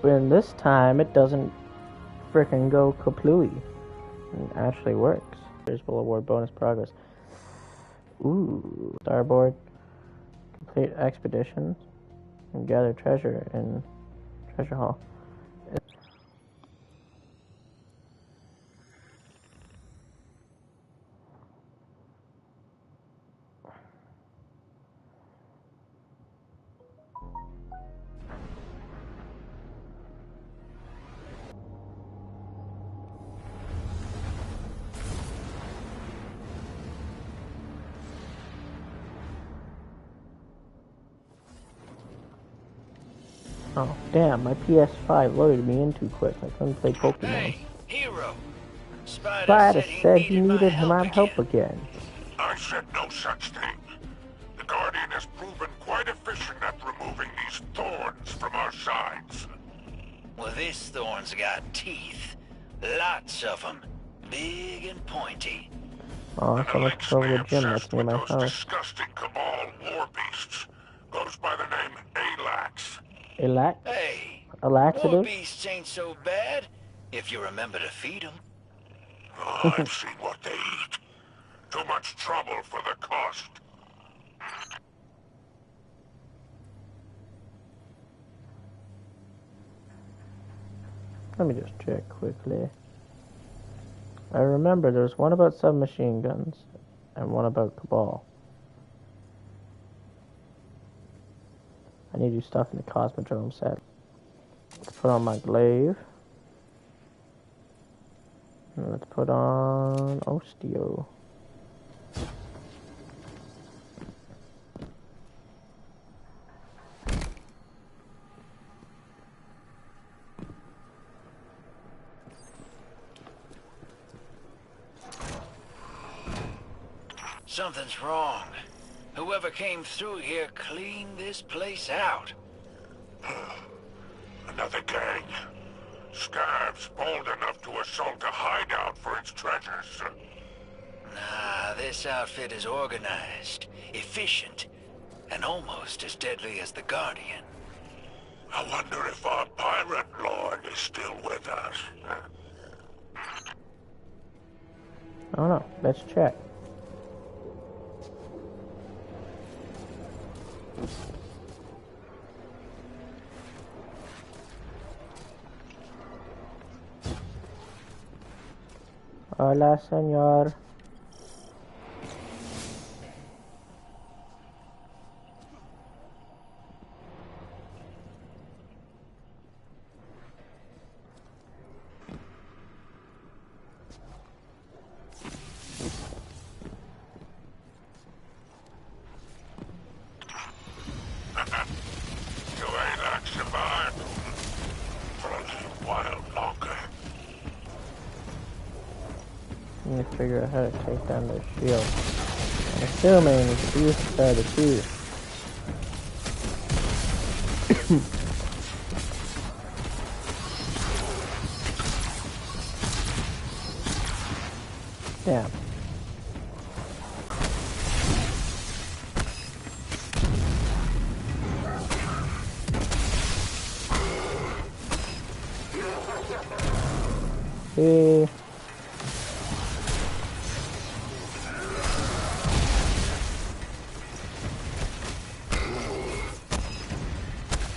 hoping this time it doesn't frickin' go kaplooey and actually works. Here's will award bonus progress. Ooh, starboard. Complete expeditions and gather treasure in treasure hall. Oh, damn, my PS5 loaded me in too quick. I couldn't play Pokemon. Hey, hero. Spider said he needed my help again. I said no such thing. The Guardian has proven quite efficient at removing these thorns from our sides. Well, this thorn's got teeth. Lots of them. Big and pointy. Oh, so let's go to the gym that's near my house. Disgusting Cabal war beasts goes by the name Alax. Hey, a laxative? war beasts ain't so bad if you remember to feed them. Oh, I've seen what they eat. Too much trouble for the cost. Let me just check quickly. I remember there was one about submachine guns and one about Cabal. I need to do stuff in the Cosmodrome set. Let's put on my glaive. And let's put on Osteo. Something's wrong. Whoever came through here cleaned this place out. Another gang. Scabs bold enough to assault a hideout for its treasures. Nah, this outfit is organized, efficient, and almost as deadly as the Guardian. I wonder if our pirate lord is still with us. I don't know. Let's check. Hola, señor. You ain't not survived for a little while longer. Let me figure out how to take down their shield. I'm assuming these are the two. Damn. Hey.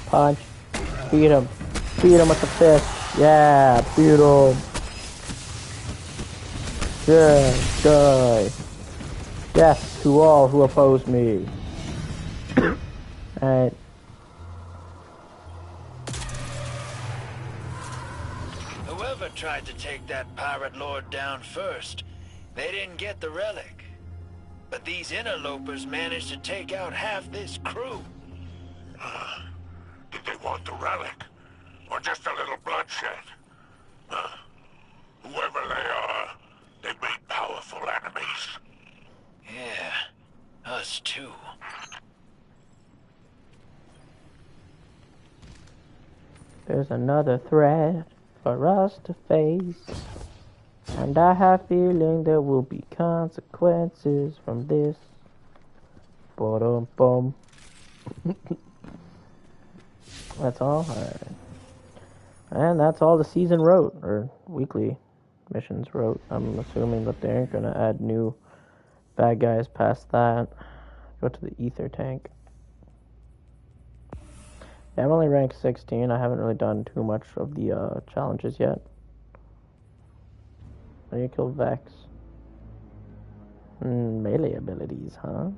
Punch. Beat him. Beat him with the fist. Yeah, beat him. Good, die. Death to all who oppose me. Alright. Whoever tried to take that pirate lord down first, they didn't get the relic. But these interlopers managed to take out half this crew. Did they want the relic? Or just a little bloodshed? Whoever they are, they made powerful enemies. Yeah, us too. There's another threat for us to face. And I have feeling there will be consequences from this. Boredom, boom. That's all? Alright. And that's all the season wrote, or weekly missions wrote. I'm assuming that they aren't going to add new bad guys past that. Go to the ether tank. Yeah, I'm only ranked 16. I haven't really done too much of the challenges yet. How do you kill Vex? Melee abilities, huh?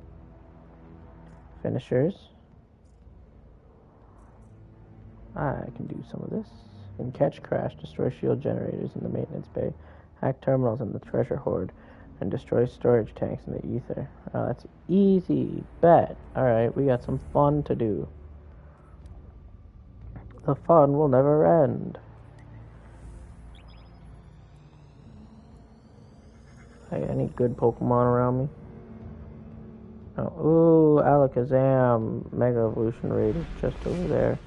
Finishers. I can do some of this. Can catch crash, destroy shield generators in the maintenance bay, hack terminals in the treasure hoard, and destroy storage tanks in the ether. Oh, that's easy. Bet. Alright, we got some fun to do. The fun will never end. Hey, any good Pokemon around me? Oh, ooh, Alakazam. Mega Evolution Rate is just over there.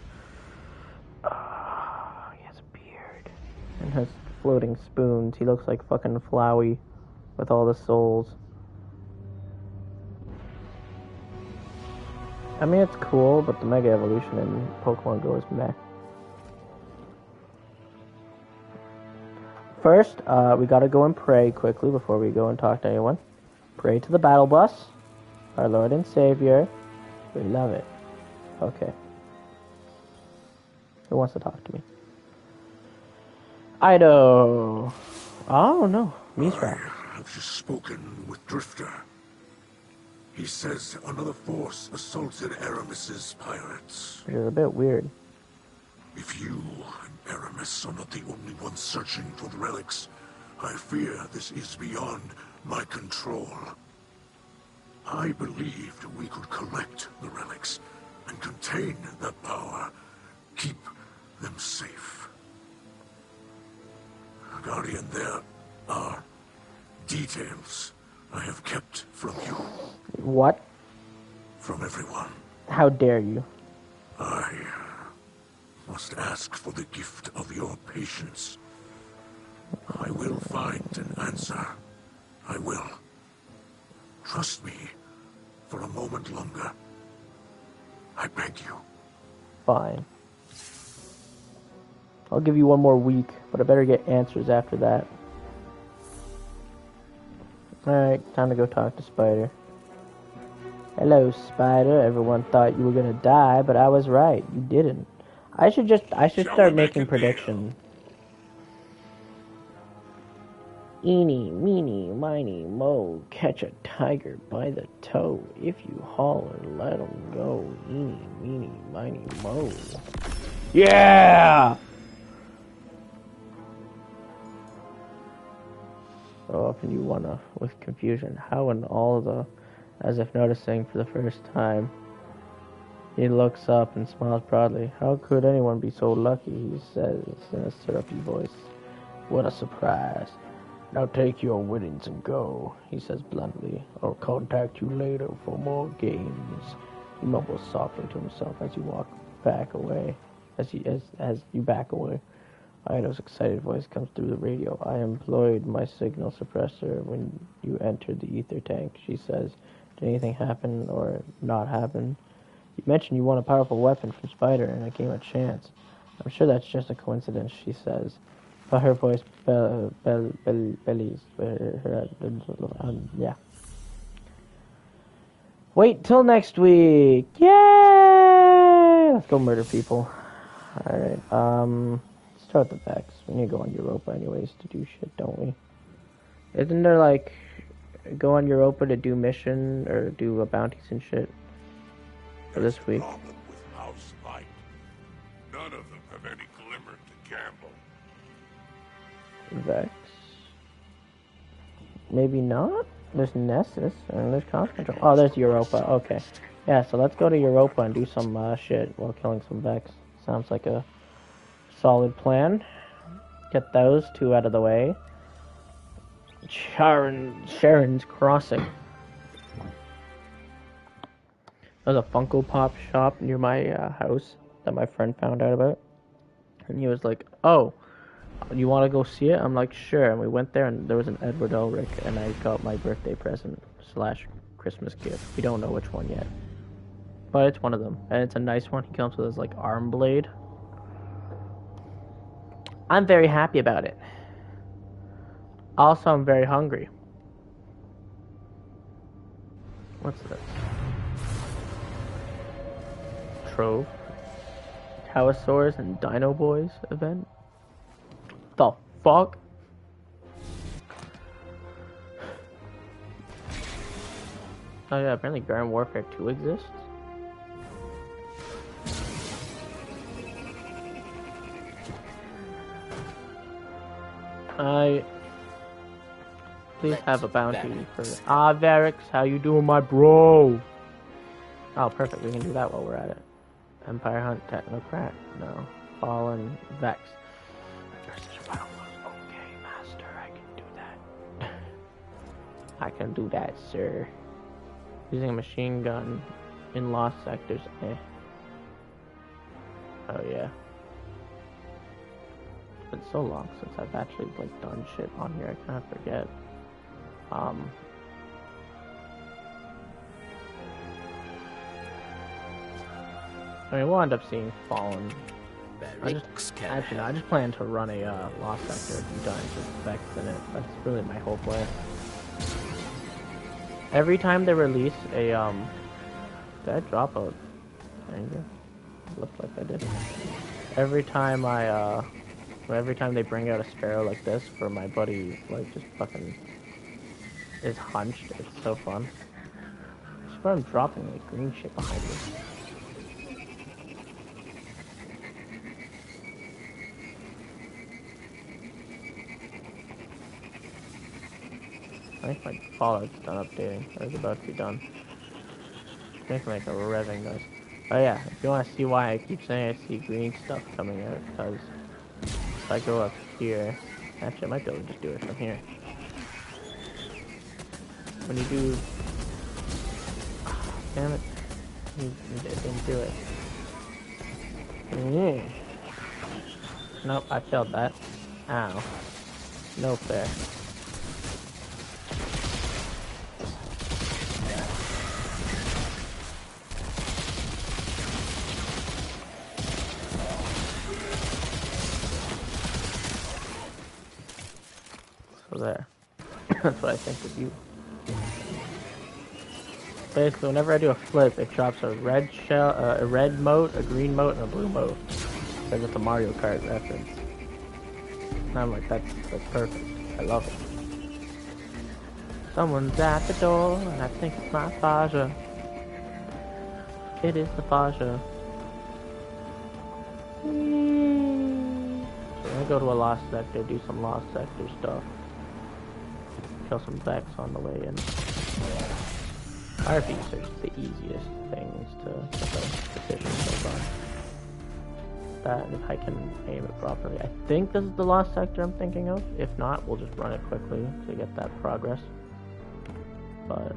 He has a beard. And has floating spoons. He looks like fucking Flowey with all the souls. I mean, it's cool, but the Mega Evolution in Pokemon Go is meh. First, we gotta go and pray quickly before we go and talk to anyone. Pray to the battle bus, our Lord and Savior. We love it. Okay. Who wants to talk to me? Ido. Oh no, Mishra. I have just spoken with Drifter. He says another force assaulted Aramis's pirates. Which is a bit weird. If you and Aramis are not the only ones searching for the relics, I fear this is beyond my control. I believed we could collect the relics and contain that power, keep them safe. Guardian, there are details I have kept from you. What? From everyone. How dare you? I must ask for the gift of your patience. I will find an answer. I will. Trust me for a moment longer. I beg you. Fine. I'll give you one more week, but I better get answers after that. Alright, time to go talk to Spider. Hello, Spider. Everyone thought you were gonna die, but I was right. You didn't. I should start making predictions. Eeny, meeny, miny, mo, catch a tiger by the toe. If you holler, let him go. Eeny, meeny, miny, mo. Yeah! So often you wanna, with confusion, how in all the, as if noticing for the first time, he looks up and smiles proudly. How could anyone be so lucky, he says in a syrupy voice. What a surprise. Now take your winnings and go, he says bluntly. I'll contact you later for more games. He mumbles softly to himself as you walk back away. As you back away. Ido's excited voice comes through the radio. I employed my signal suppressor when you entered the ether tank, she says. Did anything happen or not happen? You mentioned you want a powerful weapon from Spider, and I gave him a chance. I'm sure that's just a coincidence, she says. But her voice bellies. Yeah. Wait till next week. Yay! Let's go murder people. Alright, start the Vex. We need to go on Europa anyways to do shit, don't we? Isn't there like go on Europa to do mission or do bounties and shit for this week? Problem with House Light. None of them have any glimmer to gamble. Vex. Maybe not? There's Nessus and there's Concentrate. Oh, there's Europa. Okay. Yeah, so let's go to Europa and do some shit while killing some Vex. Sounds like a solid plan. Get those two out of the way. Sharon's Crossing. There's a Funko Pop shop near my house that my friend found out about. And he was like, oh, you want to go see it? I'm like, sure. And we went there and there was an Edward Elric and I got my birthday present / Christmas gift. We don't know which one yet. But it's one of them. And it's a nice one. He comes with his like arm blade. I'm very happy about it. Also, I'm very hungry. What's this? Trove. Taosaurus and Dino Boys event? The fuck? Oh yeah, apparently Garden Warfare 2 exists. Please have a bounty for... Ah, Varix, how you doing, my bro? Oh, perfect, we can do that while we're at it. Empire Hunt, Technocrat, no. Fallen, Vex. Okay, master, I can do that. I can do that, sir. Using a machine gun in lost sectors, eh. Oh yeah. It's been so long since I've actually like done shit on here, I kind of forget. I mean, we'll end up seeing Fallen. I just plan to run a Lost Sector a few times with Vex in it. That's really my whole plan. Every time they release a, did I drop a... There you go. Looked like I did. Every time they bring out a Sparrow like this for my buddy, like, just fucking is hunched, it's so fun. I swear I'm dropping, like, green shit behind me. I think my Fallout's done updating, or is about to be done. I think make a revving noise. Oh yeah, if you want to see why I keep saying I see green stuff coming out, because if I go up here, actually I might be able to just do it from here. When you do... Oh, damn it. You didn't do it. Nope, I failed that. Ow. No fair. So there. That's what I think of you. Basically, whenever I do a flip, it drops a red shell, a red mote, a green mote, and a blue mote. Because it's a Mario Kart reference. And I'm like, that's perfect. I love it. Someone's at the door, and I think it's my Faja. It is the Faja. So I'm gonna go to a Lost Sector, do some Lost Sector stuff. Kill some Vex on the way in. RPs are the easiest things to get the precision so far. That, if I can aim it properly. I think this is the Lost Sector I'm thinking of. If not, we'll just run it quickly to get that progress. But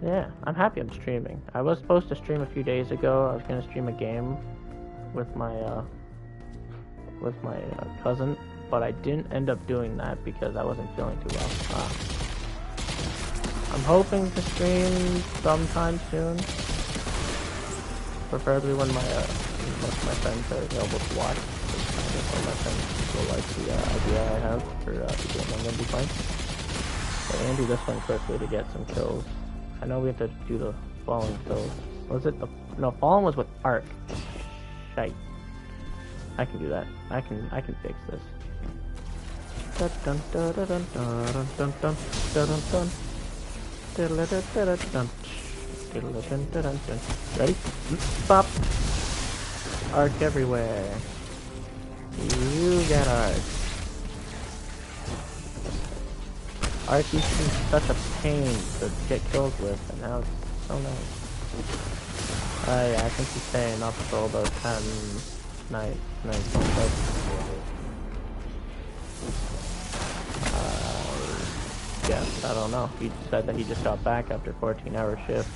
yeah, I'm happy I'm streaming. I was supposed to stream a few days ago. I was gonna stream a game with my cousin, but I didn't end up doing that because I wasn't feeling too well. I'm hoping to stream sometime soon, preferably when most of my friends are available to watch. I guess all my friends will like the idea I have for the game I'm gonna be playing. So I'm gonna do this one quickly to get some kills. I know we have to do the Fallen kills. Was it the... No, Fallen was with Arc. Shite. I can do that. I can fix this. Dun dun dun dun dun dun dun dun dun dun. Ready? Pop! Arc everywhere. You got Arc. Arc used to be such a pain to get kills with, and now it's so nice. Oh yeah, I think he's staying up for all those 10 nights. Yes, I don't know. He said that he just got back after 14-hour shift.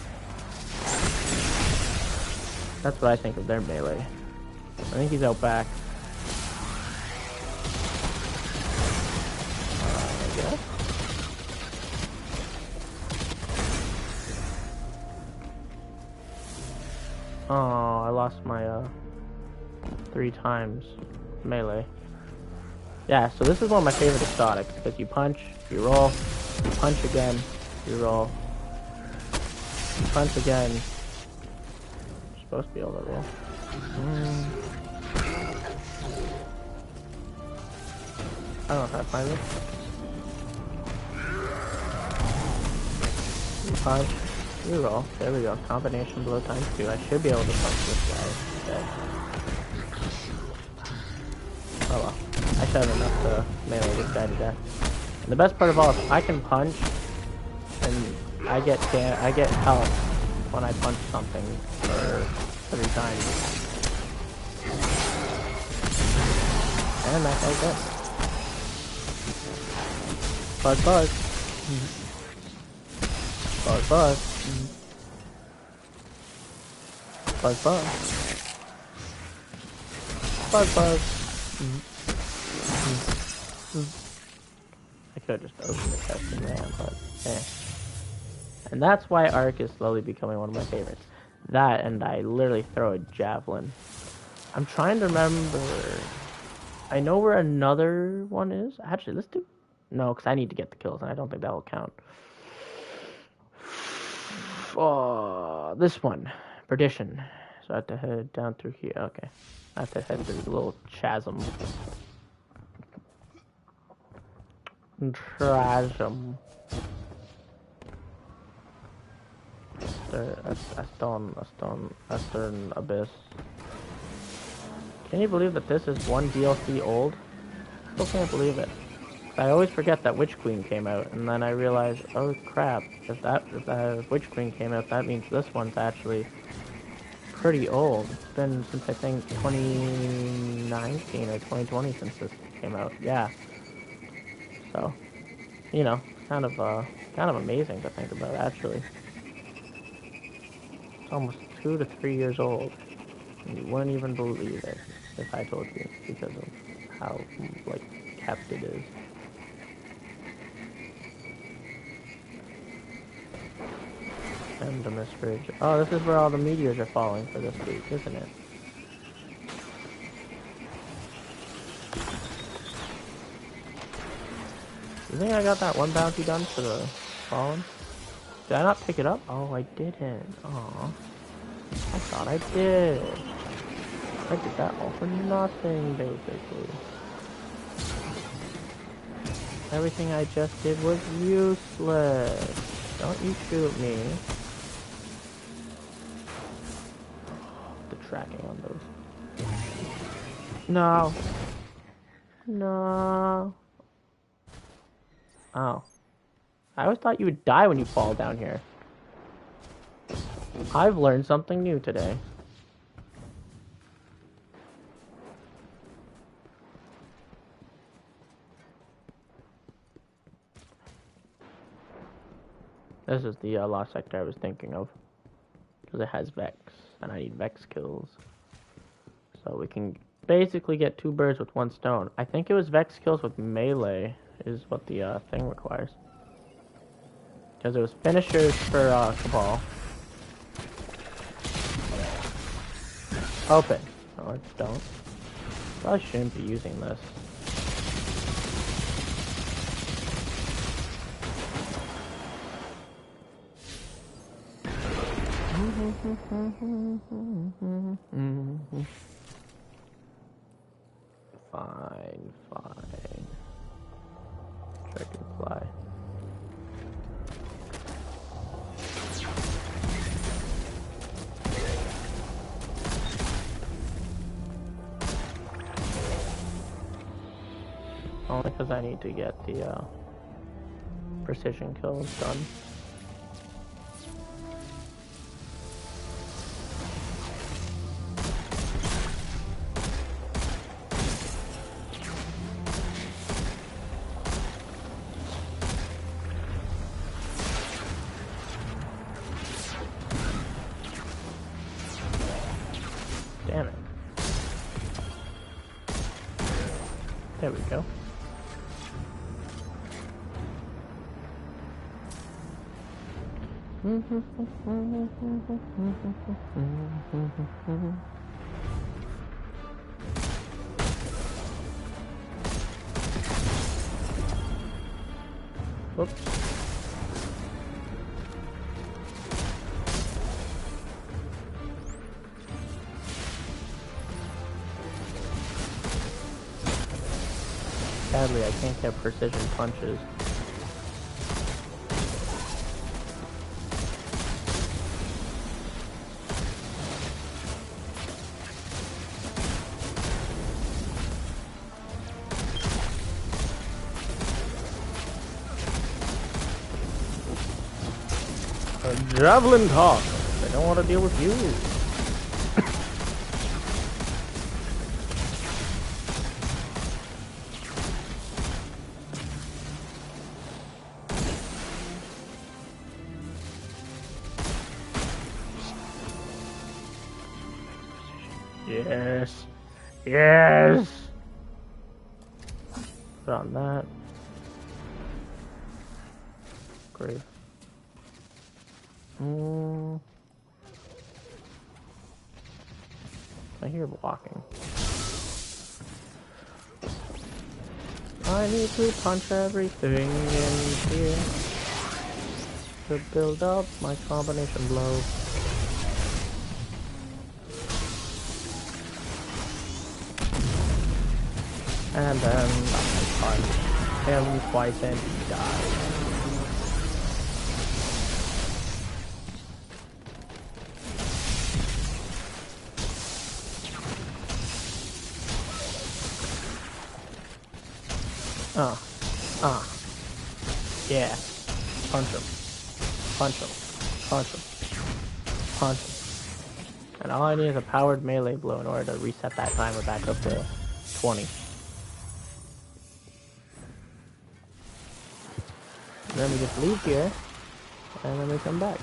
That's what I think of their melee. I think he's out back. I guess. Oh, I lost my 3 times melee. Yeah, so this is one of my favorite exotics, because you punch, you roll, you punch again, you roll, you punch again. You're supposed to be able to roll. I don't know if I find it. You punch, you roll. There we go. Combination blow times 2. I should be able to punch this guy instead. Oh well. I should have enough to melee this guy to death. And the best part of all is I can punch, and I get health when I punch something for 3 times. And that guy's dead. Buzz buzz. Buzz buzz. Buzz buzz. Buzz buzz. I could have just opened the chest and ran, but eh. And that's why Arc is slowly becoming one of my favorites. That, and I literally throw a javelin. I'm trying to remember. I know where another one is. Actually, let's do. No, because I need to get the kills, and I don't think that will count. Oh, this one. Perdition. So I have to head down through here. Okay. I have to head through the little chasm. Chasm. A stone abyss. Can you believe that this is one DLC old? Still can't believe it. I always forget that Witch Queen came out, and then I realize, oh crap, if that Witch Queen came out, that means this one's actually pretty old. It's been since I think 2019 or 2020 since this came out. Yeah. So, you know, kind of amazing to think about actually. It's almost 2 to 3 years old. And you wouldn't even believe it if I told you, because of how like kept it is. Endemis Ridge. Oh, this is where all the meteors are falling for this week, isn't it? You think I got that one bounty done for the fallen? Did I not pick it up? Oh, I didn't. Aw. I thought I did. I did that all for nothing, basically. Everything I just did was useless. Don't you shoot me. The tracking on those. No. No. Oh. I always thought you would die when you fall down here. I've learned something new today. This is the lost sector I was thinking of. Because it has Vex. And I need Vex kills. So we can basically get 2 birds with 1 stone. I think it was Vex kills with melee is what the thing requires. Because it was finishers for Cabal. Open. Oh, I don't. Probably shouldn't be using this. Fine. Dragonfly. Only because I need to get the precision kills done. Damn it. There we go. Oops. Sadly, I can't get precision punches. Javelin talk. I don't want to deal with you. Yes. Yes. Put on that. Great. I hear walking. I need to punch everything in here to build up my combination blow. And then I punch him twice and he dies. Yeah. Punch him. Punch him. Punch him. Punch him. And all I need is a powered melee blow in order to reset that timer back up to 20. And then we just leave here, and then we come back.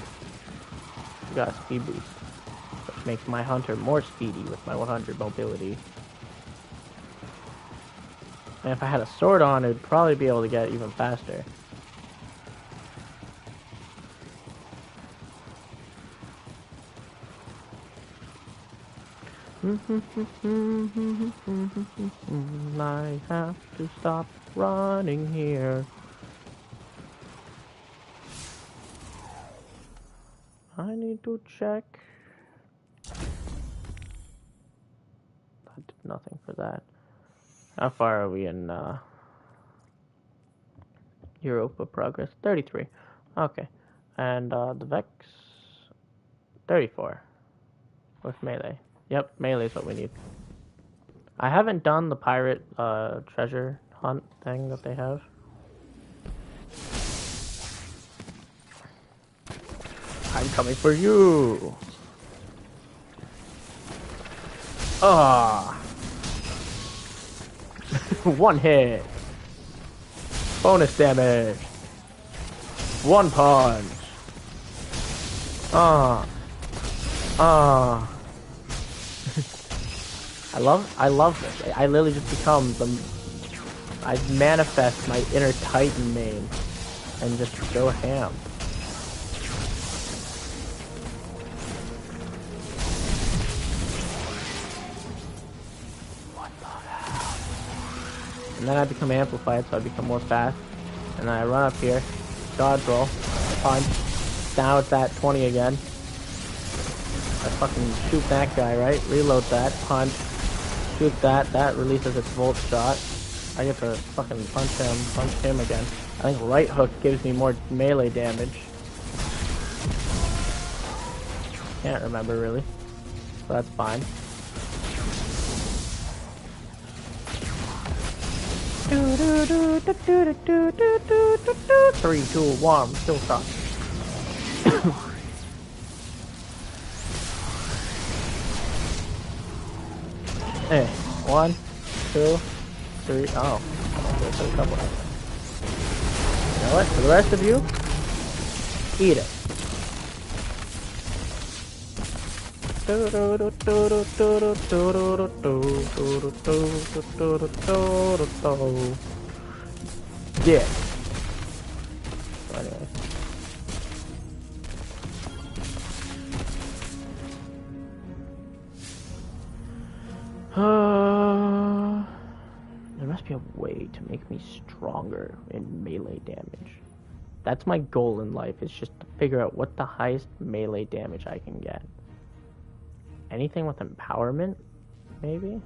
We got a speed boost, which makes my hunter more speedy with my 100 mobility. And if I had a sword on, it would probably be able to get even faster. I have to stop running here. I need to check. I did nothing for that. How far are we in Europa progress? 33. Okay. And the Vex 34 with melee. Yep, melee is what we need. I haven't done the pirate treasure hunt thing that they have. I'm coming for you. Ah. One hit. Bonus damage. One punch. I love this. I literally just become I manifest my inner Titan main and just go ham. What the hell? And then I become amplified, so I become more fast. And then I run up here, dodge roll, punch. Now it's at 20 again. I fucking shoot that guy, right? Reload that, punch. Shoot that, that releases its volt shot. I get to fucking punch him again. I think right hook gives me more melee damage. Can't remember really. So that's fine. 3, 2, 1, still stuck. Hey, 1, 2, 3. Oh, there's a couple of them. You know what? For the rest of you, eat it. Yeah. So anyway. There must be a way to make me stronger in melee damage. That's my goal in life, is just to figure out what the highest melee damage I can get. Anything with empowerment, maybe?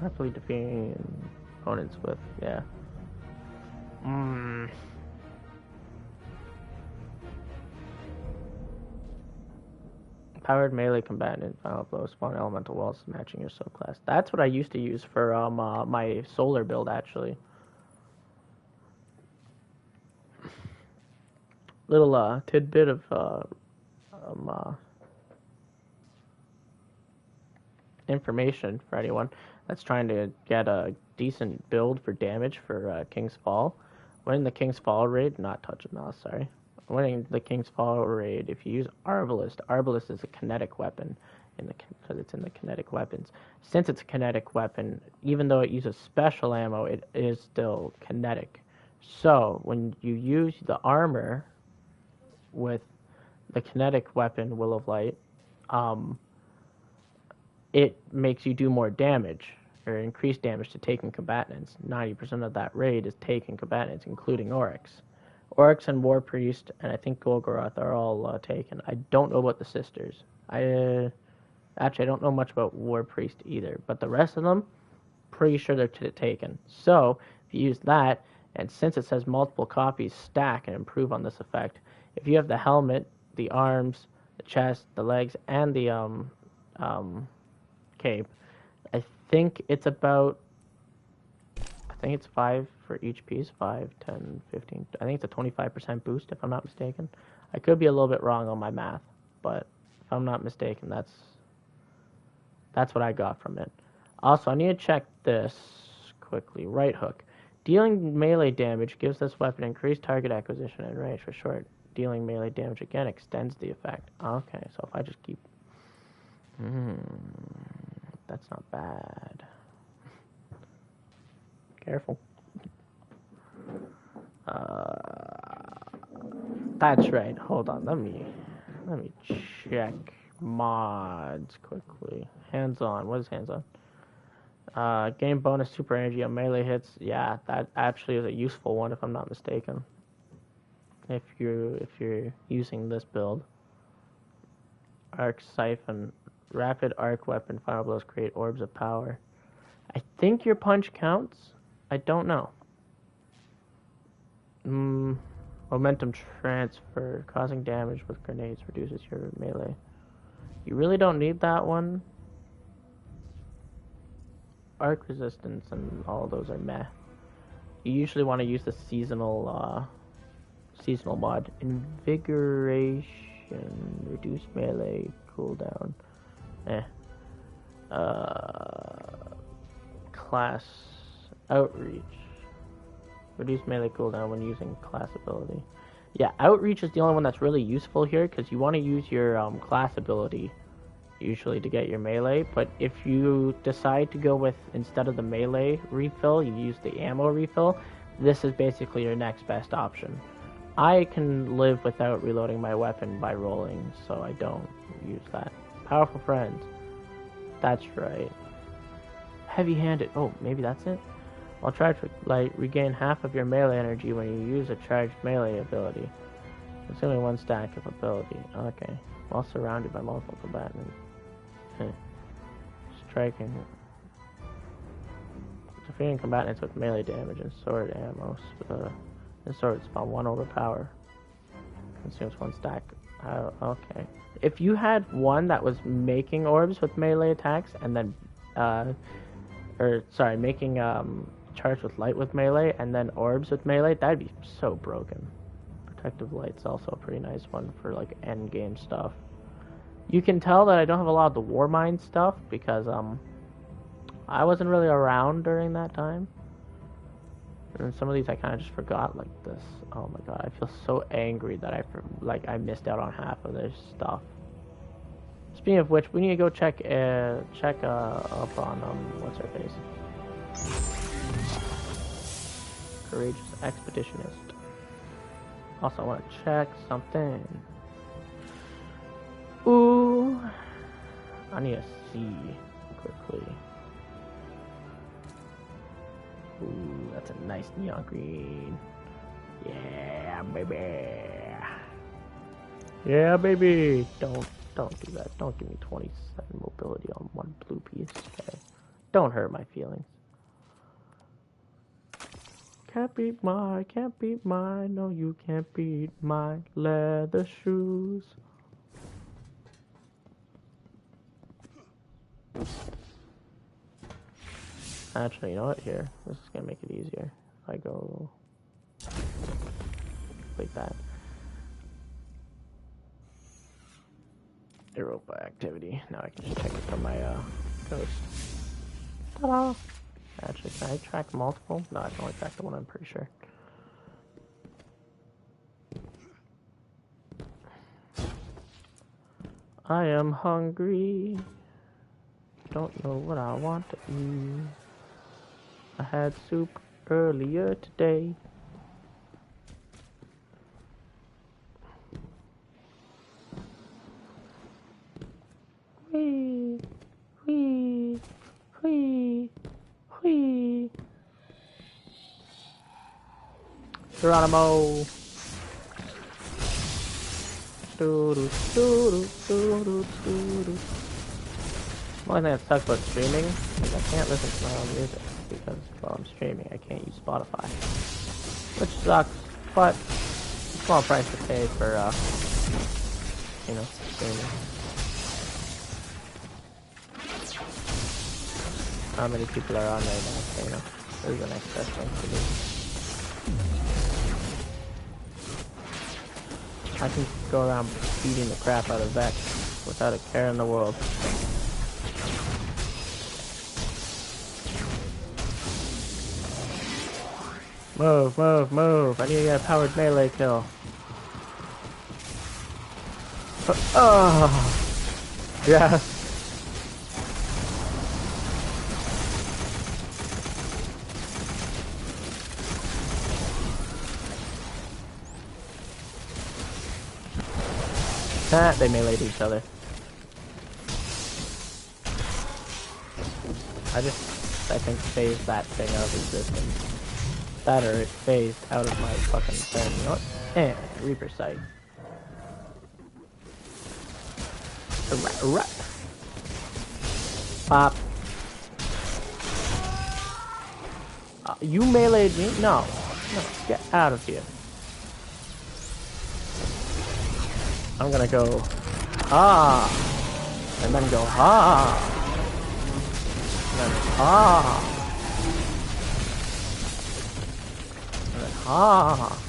Rapidly defeating opponents with, yeah. Powered melee combatant, final blow, spawn elemental walls matching your soul class. That's what I used to use for my solar build, actually. Little tidbit of information for anyone that's trying to get a decent build for damage for King's Fall. Winning the King's Fall raid, not touch of mouse, sorry. Winning the King's Fall raid, if you use Arbalest is a kinetic weapon because it's in the kinetic weapons. Since it's a kinetic weapon, even though it uses special ammo, it is still kinetic. So when you use the armor with the kinetic weapon, Will of Light, it makes you do more damage, or increased damage to taken combatants. 90% of that raid is taken combatants, including Oryx. Oryx and War Priest, and I think Golgoroth are all taken. I don't know about the sisters. Actually, I don't know much about War Priest either, but the rest of them, pretty sure they're taken. So, if you use that, and since it says multiple copies stack and improve on this effect, if you have the helmet, the arms, the chest, the legs, and the cape, I think it's 5 for each piece, 5, 10, 15, I think it's a 25% boost if I'm not mistaken. I could be a little bit wrong on my math, but if I'm not mistaken, that's what I got from it. Also, I need to check this quickly. Right hook. Dealing melee damage gives this weapon increased target acquisition and range for short. Dealing melee damage again extends the effect. Okay, so if I just keep... that's not bad. Careful. That's right. Hold on. Let me check mods quickly. Hands-on. What is hands-on? Gain bonus super energy on melee hits. Yeah, that actually is a useful one if I'm not mistaken. If you're using this build. Arc Siphon. Rapid arc weapon. Final blows create orbs of power. I think your punch counts. I don't know. Momentum transfer. Causing damage with grenades reduces your melee. You really don't need that one. Arc resistance and all those are meh. You usually want to use the seasonal mod. Invigoration. Reduce melee cooldown. Class outreach. Reduce melee cooldown when using class ability. Yeah, outreach is the only one that's really useful here because you want to use your class ability usually to get your melee. But if you decide to go with, instead of the melee refill, you use the ammo refill, this is basically your next best option. I can live without reloading my weapon by rolling, so I don't use that. Powerful friends. That's right. Heavy-handed. Oh, maybe that's it? While charged with light, regain half of your melee energy when you use a charged melee ability. It's only one stack of ability. Okay. While surrounded by multiple combatants. Striking. Defeating combatants with melee damage and sword ammo. And sword spawn 1 overpower. Consumes 1 stack. Okay. If you had one that was making orbs with melee attacks and then making charged with light with melee and then orbs with melee, that'd be so broken. Protective light's also a pretty nice one for like end game stuff. You can tell that I don't have a lot of the Warmind stuff because I wasn't really around during that time. And some of these I kind of just forgot, like this. Oh my god, I feel so angry that I missed out on half of this stuff. Speaking of which, we need to go check up on what's her face? Courageous Expeditionist. Also, I want to check something. Ooh, I need to see quickly. Ooh, that's a nice neon green. Yeah, baby. Yeah, baby. Don't do that. Don't give me 27 mobility on one blue piece. Okay. Don't hurt my feelings. Can't beat my, no you can't beat my leather shoes. Actually, you know what? Here, this is gonna make it easier. If I go like that. Europa activity. Now I can just check it from my ghost. Ta-da! Actually, can I track multiple? No, I can only track the one, I'm pretty sure. I am hungry. Don't know what I want to eat. I had soup earlier today. Whee! Whee! Whee! Whee! Geronimo! Doo-doo, doo-doo, doo-doo, doo-doo. The only thing that sucks about streaming is I can't listen to my own music because while I'm streaming I can't use Spotify. Which sucks, but it's a small price to pay for, you know, streaming. How many people are on right now, so, you know, this is the next best thing to do. I can go around beating the crap out of Vex without a care in the world. Move, move, move. I need to get a powered melee kill. Oh! Yes! They meleeed each other. I think phased that thing out of existence. That or it phased out of my fucking thing. You know what? And Reaper Sight. Pop. You meleeed me? No. No, get out of here. I'm gonna go, ah, and then go, ah, and then, ah, and then, ah.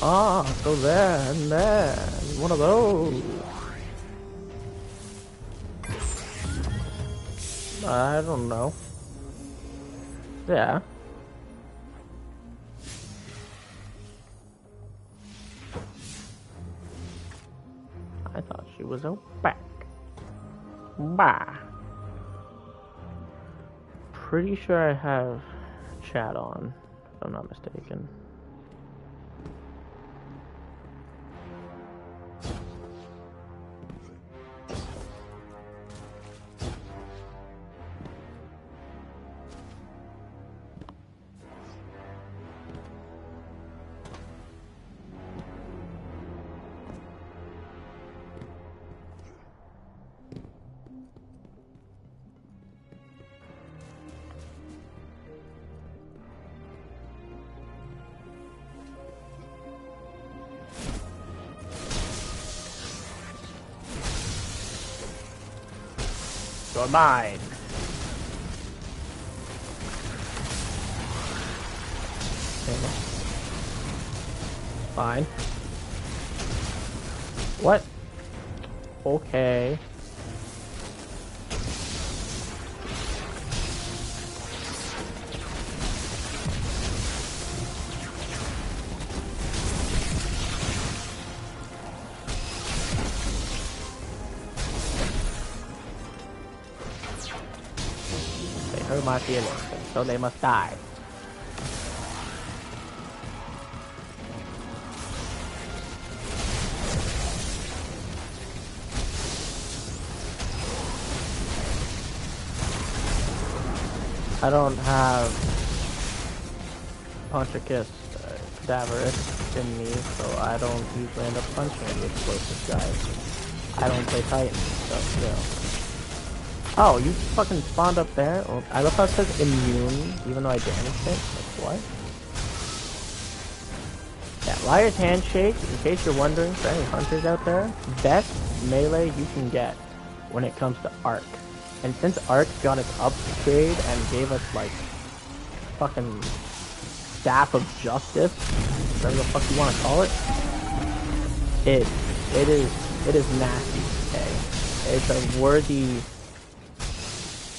Ah, so there, and there, one of those. I don't know. Yeah. I thought she was out back. Bah. Pretty sure I have chat on, if I'm not mistaken. You're mine. Fine. What? Okay. Hurt my feelings, so they must die. I don't have Punch or Kiss Cadaverous in me, so I don't usually end up punching the explosive guys. I don't play Titans, so, you know. Oh, you fucking spawned up there? Well, I love how it says immune, even though I damaged it. Like, what? Yeah, Liar's Handshake, in case you're wondering, for any hunters out there, best melee you can get when it comes to Arc. And since Arc got its upgrade and gave us, like, fucking Staff of Justice, whatever the fuck you want to call it, it is nasty, okay? It's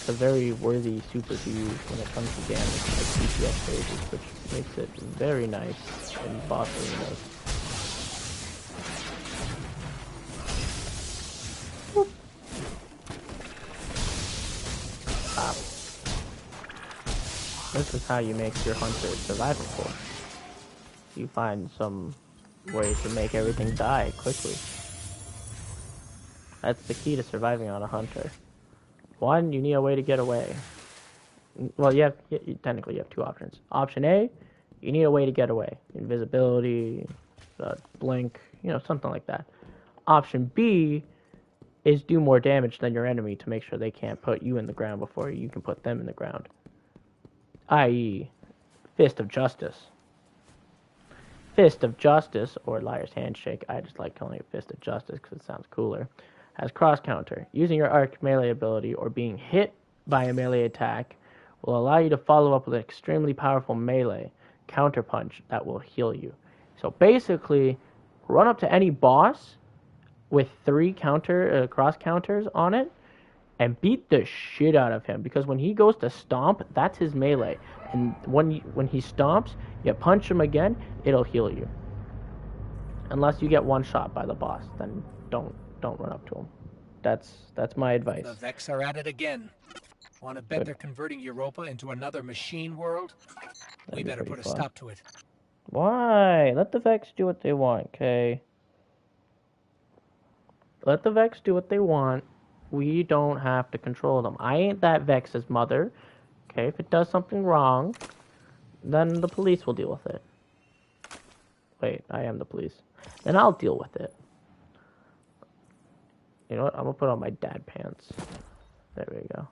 a very worthy super to use when it comes to damage, like DPS phases, which makes it very nice in boss arenas. This is how you make your hunter survivable. You find some way to make everything die quickly. That's the key to surviving on a hunter. One, you need a way to get away. Well, technically you have two options. Option A, you need a way to get away. Invisibility, blink, you know, something like that. Option B is do more damage than your enemy to make sure they can't put you in the ground before you can put them in the ground. I.e., Fist of Justice. Fist of Justice, or Liar's Handshake, I just like calling it Fist of Justice because it sounds cooler, has cross counter. Using your arc melee ability or being hit by a melee attack will allow you to follow up with an extremely powerful melee counter punch that will heal you. So basically, run up to any boss with 3 cross counters on it and beat the shit out of him, because when he goes to stomp, that's his melee. And when he stomps, you punch him again, it'll heal you. Unless you get one shot by the boss, then don't run up to him. That's my advice. The Vex are at it again. Want to bet they're converting Europa into another machine world? We better put a stop to it. Why? Let the Vex do what they want, okay? Let the Vex do what they want. We don't have to control them. I ain't that Vex's mother. Okay, if it does something wrong, then the police will deal with it. Wait, I am the police. Then I'll deal with it. You know what? I'm gonna put on my dad pants. There we go.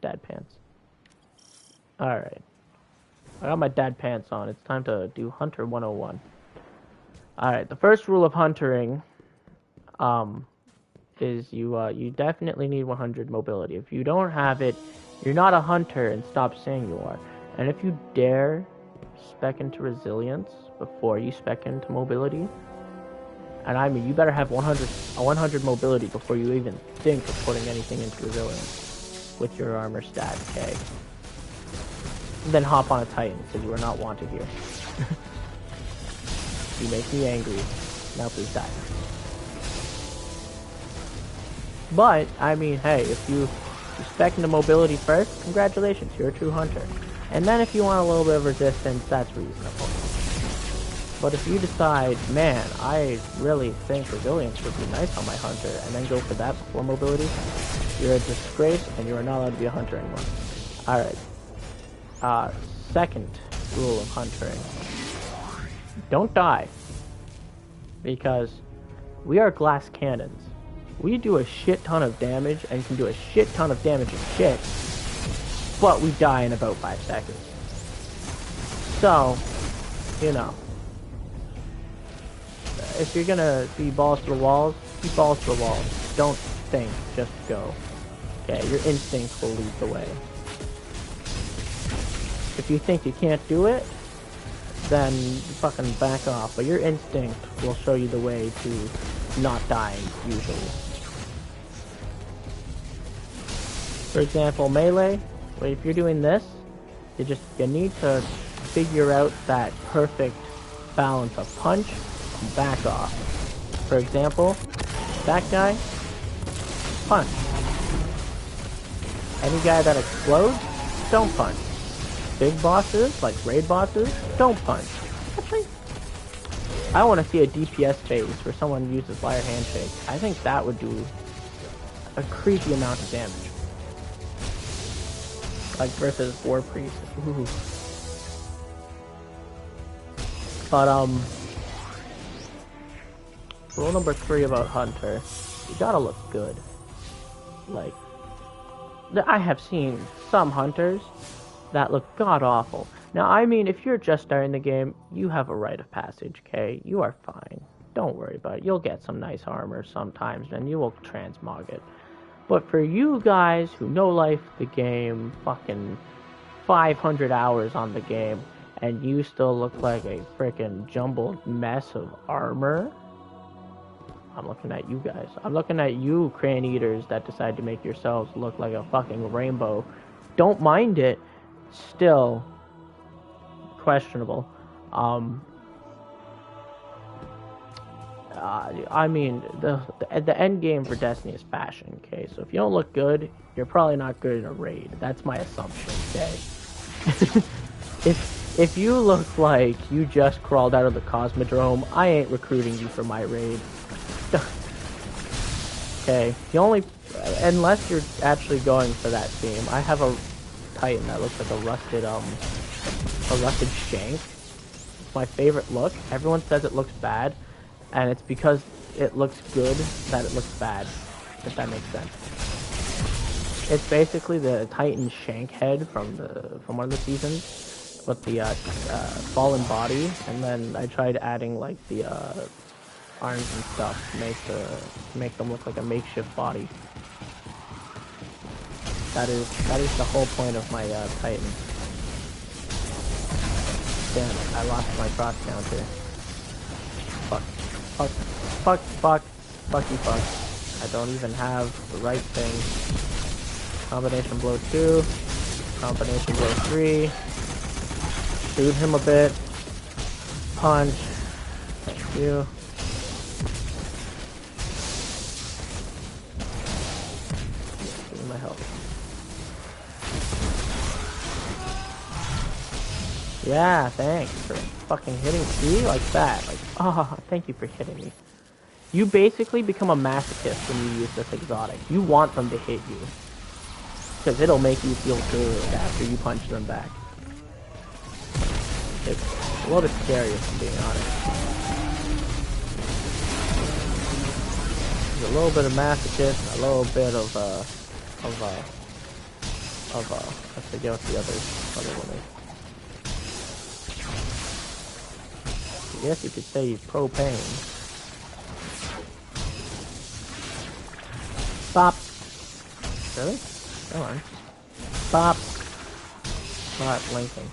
Dad pants. Alright. I got my dad pants on. It's time to do Hunter 101. Alright, the first rule of huntering, is you definitely need 100 mobility. If you don't have it, you're not a hunter, and stop saying you are. And if you dare spec into resilience before you spec into mobility, and I mean you better have 100 mobility before you even think of putting anything into resilience with your armor stat, okay? Then hop on a Titan, because you are not wanted here. You make me angry. Now please die. But, I mean, hey, if you spec into mobility first, congratulations, you're a true hunter. And then if you want a little bit of resistance, that's reasonable. But if you decide, man, I really think resilience would be nice on my hunter, and then go for that before mobility, you're a disgrace, and you are not allowed to be a hunter anymore. Alright. Second rule of huntering. Don't die. Because we are glass cannons. We do a shit ton of damage and can do a shit ton of damage and shit, but we die in about 5 seconds. So, you know, if you're gonna be balls to the walls, be balls to the walls. Don't think, just go. Okay, your instincts will lead the way. If you think you can't do it, then fucking back off, but your instinct will show you the way to not dying, usually. For example, melee, if you're doing this, you need to figure out that perfect balance of punch and back off. For example, that guy, punch. Any guy that explodes, don't punch. Big bosses, like raid bosses, don't punch. Actually, I want to see a DPS phase where someone uses Liar Handshake. I think that would do a creepy amount of damage. Like versus War Priest. Ooh. But rule number 3 about Hunter, you gotta look good. Like, I have seen some Hunters that look god-awful. Now, I mean, if you're just starting the game, you have a rite of passage, okay? You are fine. Don't worry about it. You'll get some nice armor sometimes, and you will transmog it. But for you guys who know life the game, fucking 500 hours on the game, and you still look like a freaking jumbled mess of armor, I'm looking at you guys. I'm looking at you, crane eaters, that decide to make yourselves look like a fucking rainbow. Don't mind it. Still questionable. I mean, the end game for Destiny is fashion, okay? So if you don't look good, you're probably not good in a raid. That's my assumption, okay? If you look like you just crawled out of the Cosmodrome, I ain't recruiting you for my raid. Okay, unless you're actually going for that theme. I have a Titan that looks like a rusted shank. It's my favorite look. Everyone says it looks bad, and it's because it looks good that it looks bad, if that makes sense. It's basically the Titan shank head from one of the seasons, with the fallen body, and then I tried adding like the arms and stuff to make them look like a makeshift body. That is the whole point of my Titan. Damn it, I lost my cross counter. Fucky fuck. I don't even have the right thing. Combination blow 2. Combination blow 3. Shoot him a bit. Punch. Thank you. Give me my health. Yeah, thanks for fucking hitting me like that. Like, oh, thank you for hitting me. You basically become a masochist when you use this exotic. You want them to hit you. Because it'll make you feel good after you punch them back. It's a little bit scary if I'm being honest. There's a little bit of masochist, a little bit of I forget what the other one is. I guess you could say he's propane. Bop. Really? Come on. Bop. Not linking.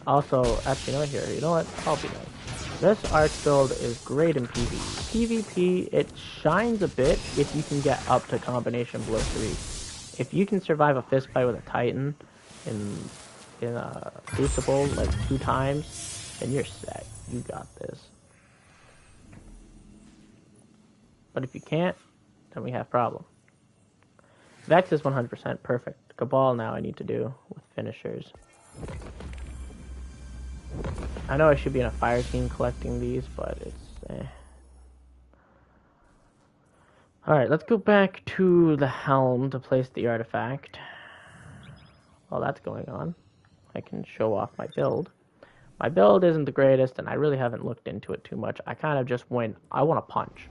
Also, actually, no, here. You know what? I'll be nice. This arch build is great in PvE. PvP, it shines a bit if you can get up to combination blow 3. If you can survive a fist fight with a Titan in a Crucible like 2 times, then you're set. You got this. But if you can't, then we have problem. Vex is 100% perfect. Cabal now I need to do with finishers. I know I should be in a fire team collecting these, but it's Alright, let's go back to the helm to place the artifact. While that's going on, I can show off my build. My build isn't the greatest, and I really haven't looked into it too much. I kind of just went, I want to punch.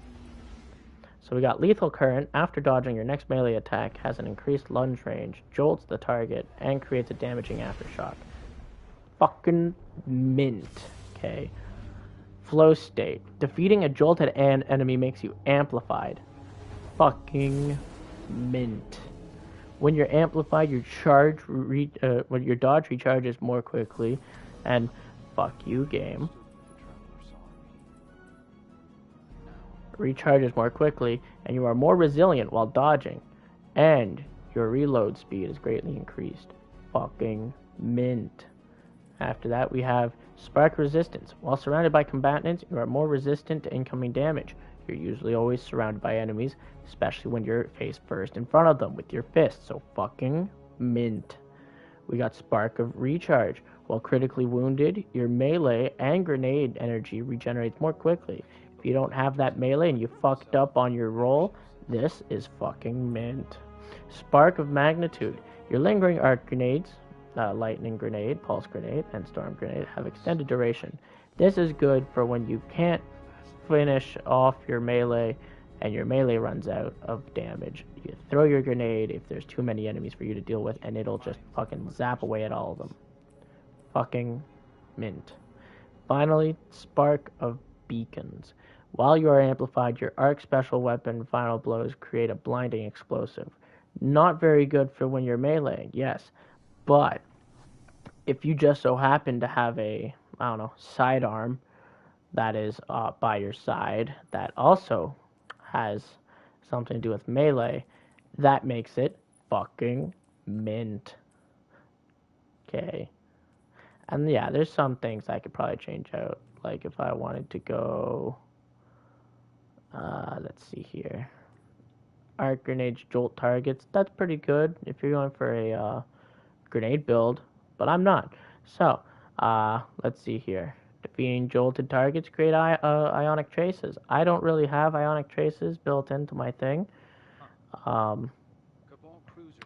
So we got Lethal Current. After dodging, your next melee attack has an increased lunge range, jolts the target, and creates a damaging aftershock. Fucking mint. Okay. Flow State. Defeating a jolted enemy makes you amplified. Fucking mint. When you're amplified, your when your dodge recharges more quickly, and fuck you, game. Recharges more quickly, and you are more resilient while dodging, and your reload speed is greatly increased. Fucking mint. After that, we have Spark Resistance. While surrounded by combatants, you are more resistant to incoming damage. You're usually always surrounded by enemies, especially when you're face first in front of them with your fists, so fucking mint. We got Spark of Recharge. While critically wounded, your melee and grenade energy regenerates more quickly. If you don't have that melee and you fucked up on your roll, this is fucking mint. Spark of Magnitude. Your lingering arc grenades lightning grenade, pulse grenade, and storm grenade have extended duration. This is good for when you can't finish off your melee and your melee runs out of damage. You throw your grenade if there's too many enemies for you to deal with, and it'll just fucking zap away at all of them. Fucking mint. Finally, Spark of Beacons. While you are amplified, your arc special weapon final blows create a blinding explosive. Not very good for when you're meleeing, yes, but if you just so happen to have a, I don't know, sidearm that is by your side that also has something to do with melee, that makes it fucking mint. Okay. And yeah, there's some things I could probably change out. Like if I wanted to go, let's see here. Arc grenades jolt targets. That's pretty good if you're going for a grenade build, but I'm not. So, let's see here. Defeating jolted targets create ionic traces. I don't really have ionic traces built into my thing.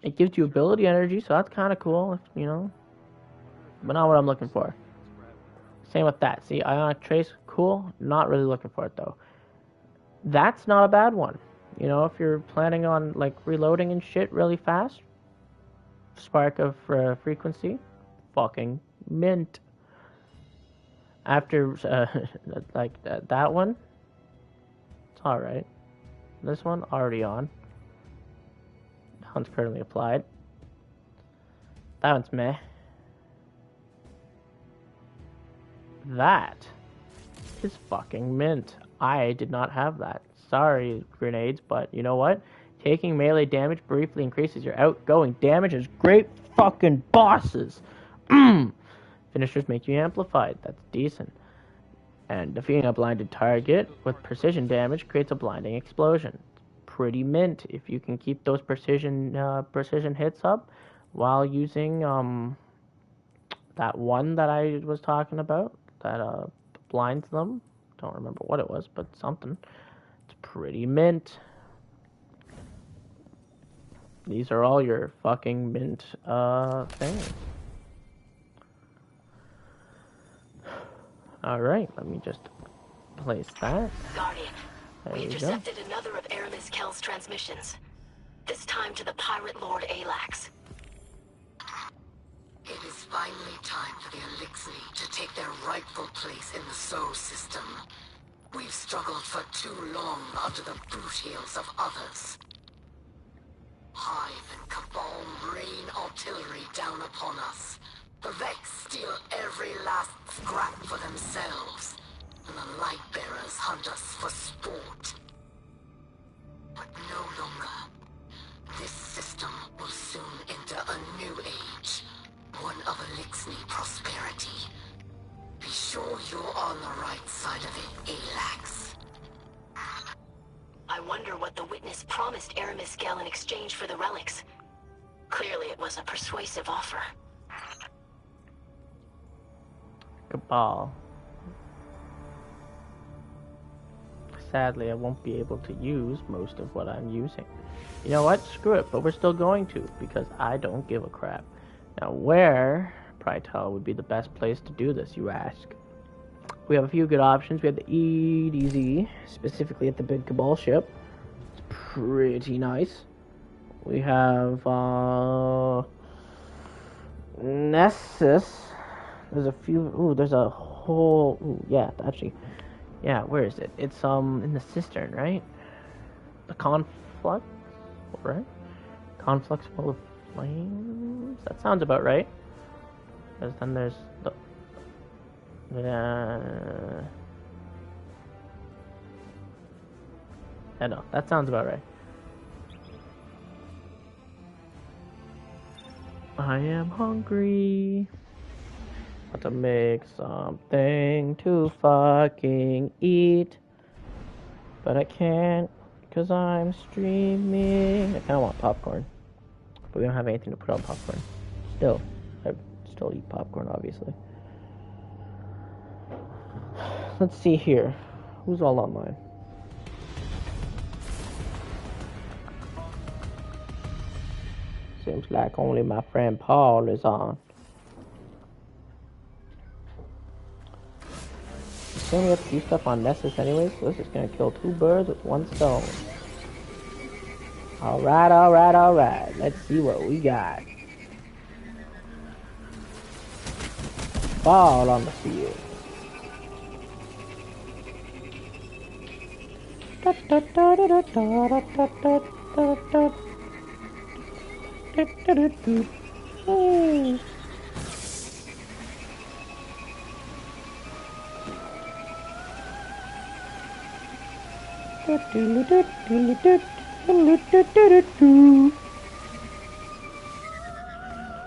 It gives you ability energy, so that's kind of cool, if, you know. But not what I'm looking for. Same with that. See, ionic trace, cool. Not really looking for it though. That's not a bad one. You know, if you're planning on like reloading and shit really fast, spark of frequency, fucking mint. After like that one, it's all right. This one already on. That one's currently applied. That one's meh. That is fucking mint. I did not have that. Sorry, grenades, but you know what? Taking melee damage briefly increases your outgoing damage as great fucking bosses. Finishers make you amplified. That's decent. And defeating a blinded target with precision damage creates a blinding explosion. Pretty mint if you can keep those precision hits up while using that one that I was talking about that blinds them. Don't remember what it was, but something. It's pretty mint. These are all your fucking mint things. Alright, let me just place that. Guardian, There we you go. intercepted another of Aramis Kell's transmissions. This time to the Pirate Lord Alax. It is finally time for the Elixni to take their rightful place in the Sol system. We've struggled for too long under the boot heels of others. Hive and Cabal rain artillery down upon us. The Vex steal every last scrap for themselves, and the Lightbearers hunt us for sport. But no longer. This system will soon enter a new age, one of Elixni prosperity. Be sure you're on the right side of it, Alax. I wonder what the witness promised Aramis Kell in exchange for the relics. Clearly it was a persuasive offer. Cabal. Sadly, I won't be able to use most of what I'm using. You know what? Screw it, but we're still going to, because I don't give a crap. Now, where, Prytel, would be the best place to do this, you ask? We have a few good options. We have the EDZ, specifically at the big Cabal ship. It's pretty nice. We have, Nessus. There's a few, ooh, there's a whole, ooh, yeah, actually, yeah, where is it? It's, in the cistern, right? The Conflux, right? Conflux full of flames? That sounds about right. Because then there's the, I know, that sounds about right. I am hungry. Want to make something to fucking eat, but I can't because I'm streaming. I kind of want popcorn, but we don't have anything to put on popcorn. Still, I still eat popcorn, obviously. Let's see here. Who's all online? Seems like only my friend Paul is on. Then we have to do stuff on Nessus anyway, so this is gonna kill 2 birds with 1 stone. Alright, alright, alright. Let's see what we got. Ball on the field.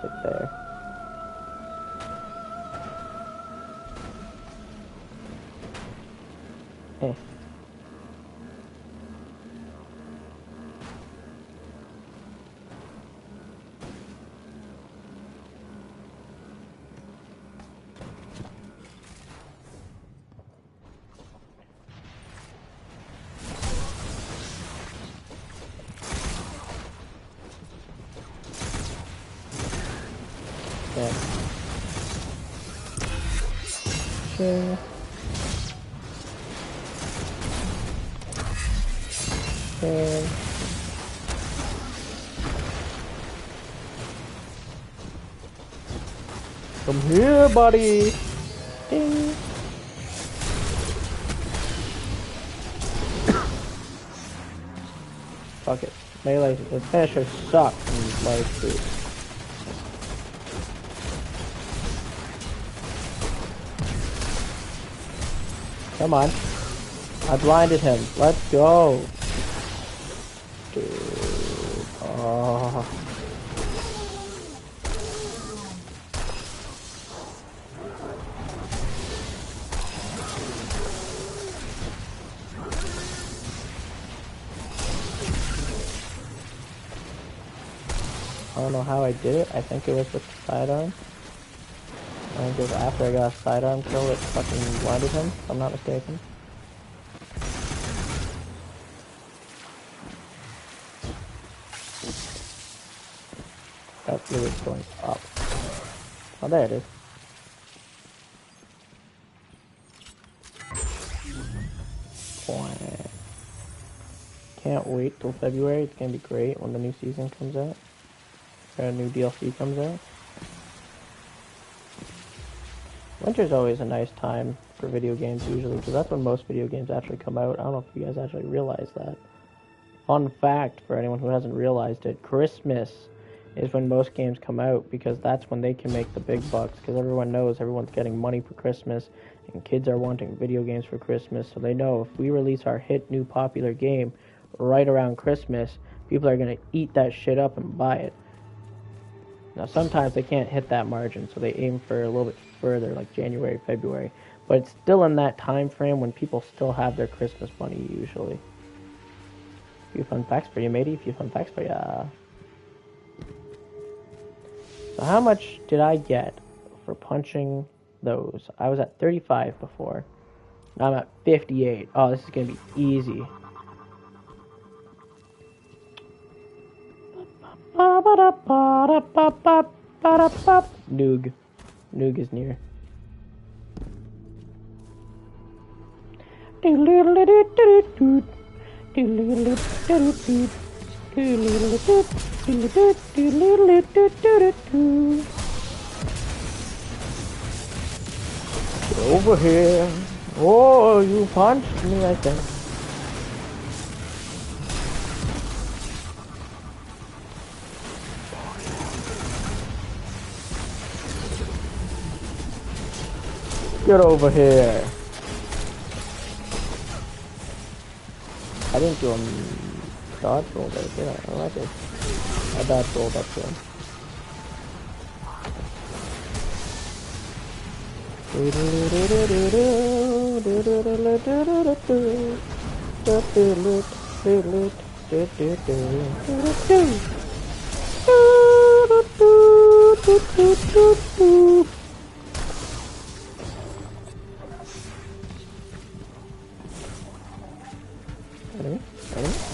Sit there. Eh. Sure. Okay. Come here, buddy. Ding. Fuck it. Melee. The finisher sucks in life, dude. Come on. I blinded him. Let's go. Dude. Oh. I don't know how I did it. I think it was with the sidearm. I think it was after I got a sidearm kill that fucking blinded him, if I'm not mistaken. That fluid's going up. Oh, there it is. Can't wait till February. It's gonna be great when the new season comes out. Or a new DLC comes out. Winter's always a nice time for video games usually, because that's when most video games actually come out. I don't know if you guys actually realize that. Fun fact for anyone who hasn't realized it, Christmas is when most games come out, because that's when they can make the big bucks, because everyone knows everyone's getting money for Christmas, and kids are wanting video games for Christmas, so they know if we release our hit new popular game right around Christmas, people are going to eat that shit up and buy it. Now sometimes they can't hit that margin, so they aim for a little bit further, like January, February, but it's still in that time frame when people still have their Christmas money usually. A few fun facts for you, matey. A few fun facts for ya. So how much did I get for punching those? I was at 35 before. Now I'm at 58. Oh, this is going to be easy. Noog. Noog is near. Over here. Oh, you punched me, I think. Get over here. I didn't do a dodge roll there, did I? Oh, I did. I dodge rolled up there.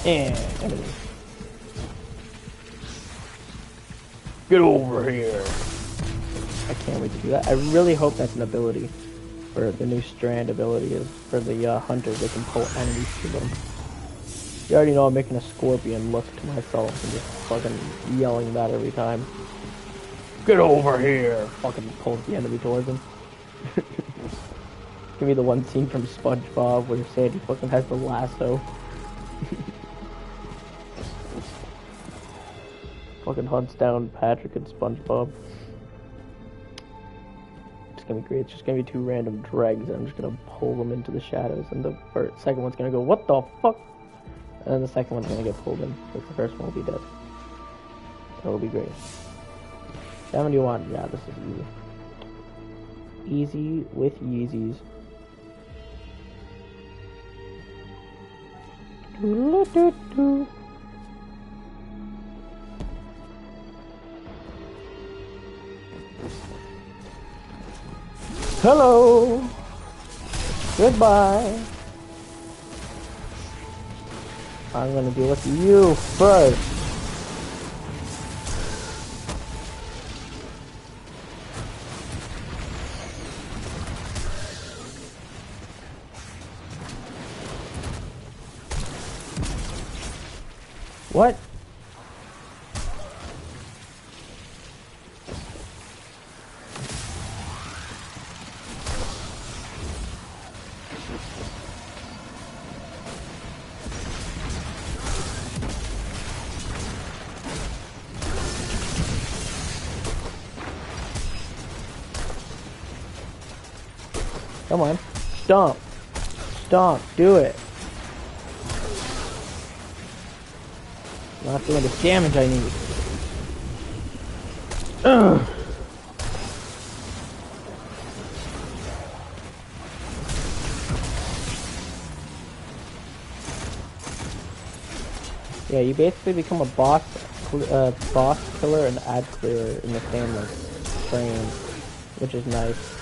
Enemy. Get over here. I can't wait to do that. I really hope that's an ability. for the new strand ability is for the hunters. They can pull enemies to them. You already know I'm making a scorpion look to myself and just fucking yelling that every time. Get over here! Fucking pulls the enemy towards him. Give me the one scene from SpongeBob where Sandy fucking has the lasso. Fucking hunts down Patrick and SpongeBob. It's gonna be great. It's just gonna be two random dregs and I'm just gonna pull them into the shadows and the second one's gonna go, what the fuck? And then the second one's gonna get pulled in, because the first one will be dead. That'll be great. 71, yeah, this is easy. Easy with Yeezys. Hello! Goodbye! I'm gonna deal with you first. What? Come on. Stomp. Stomp. Do it. Not doing the damage I need. Ugh. Yeah, you basically become a boss killer and ad clearer in the same like frame, which is nice.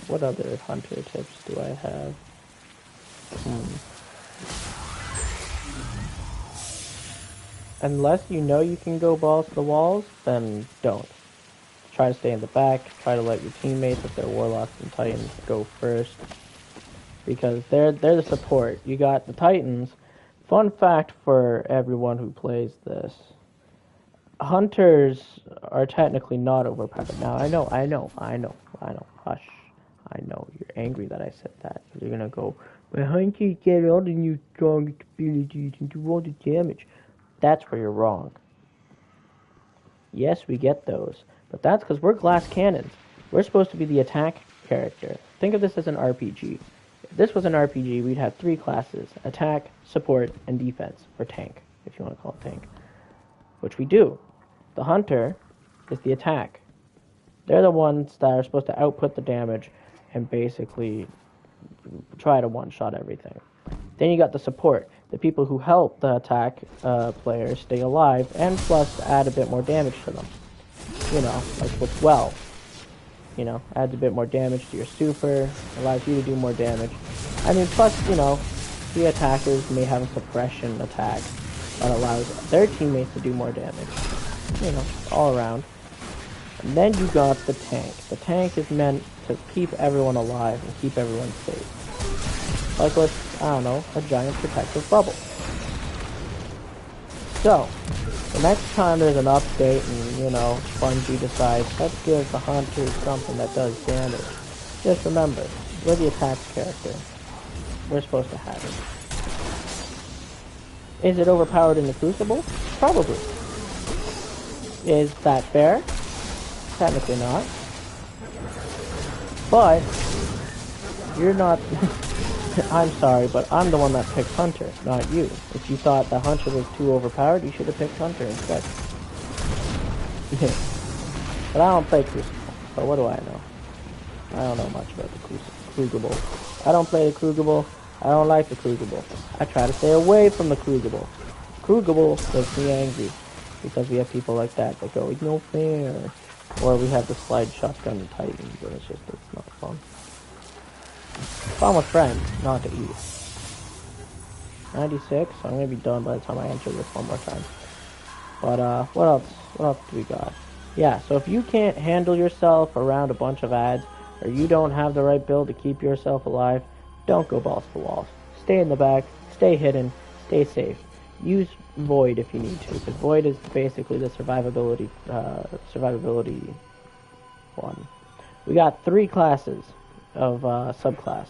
What other hunter tips do I have? Unless you know you can go balls to the walls, then don't. Try to stay in the back. Try to let your teammates, if they're warlocks and titans, go first, because they're the support. You got the titans. Fun fact for everyone who plays this: hunters are technically not overpowered. Now I know. Hush. I know you're angry that I said that. You're gonna go, but hunters get all the new strong abilities and do all the damage. That's where you're wrong. Yes, we get those, but that's because we're glass cannons. We're supposed to be the attack character. Think of this as an RPG. If this was an RPG, we'd have 3 classes: attack, support, and defense, or tank, if you want to call it tank. Which we do. The hunter is the attack. They're the ones that are supposed to output the damage and basically try to one-shot everything. Then you got the support, the people who help the attack players stay alive, and plus add a bit more damage to them. You know, like with well. You know, adds a bit more damage to your super, allows you to do more damage. I mean, plus, you know, the attackers may have a suppression attack that allows their teammates to do more damage. You know, all around. And then you got the tank. The tank is meant to keep everyone alive and keep everyone safe. Like with, I don't know, a giant protective bubble. So, the next time there's an update and, you know, Bungie decides, let's give the hunters something that does damage, just remember, we're the attack character. We're supposed to have it. Is it overpowered in the Crucible? Probably. Is that fair? Technically not. But, you're not... I'm sorry, but I'm the one that picked Hunter, not you. If you thought that Hunter was too overpowered, you should have picked Hunter instead. But I don't play Crucible, so what do I know? I don't know much about the Crucible. I don't play the Crucible. I don't like the Crucible. I try to stay away from the Crucible. Crucible makes me angry, because we have people like that that go, it's no fair. Or we have the slide shotgun Titans, and it's not fun. Fun with friends, not to eat. 96. I'm gonna be done by the time I enter this one more time. But what else? What else do we got? Yeah, so if you can't handle yourself around a bunch of ads, or you don't have the right build to keep yourself alive, don't go balls to the walls. Stay in the back, stay hidden, stay safe. Use Void if you need to, because Void is basically the survivability one. We got 3 classes of subclass.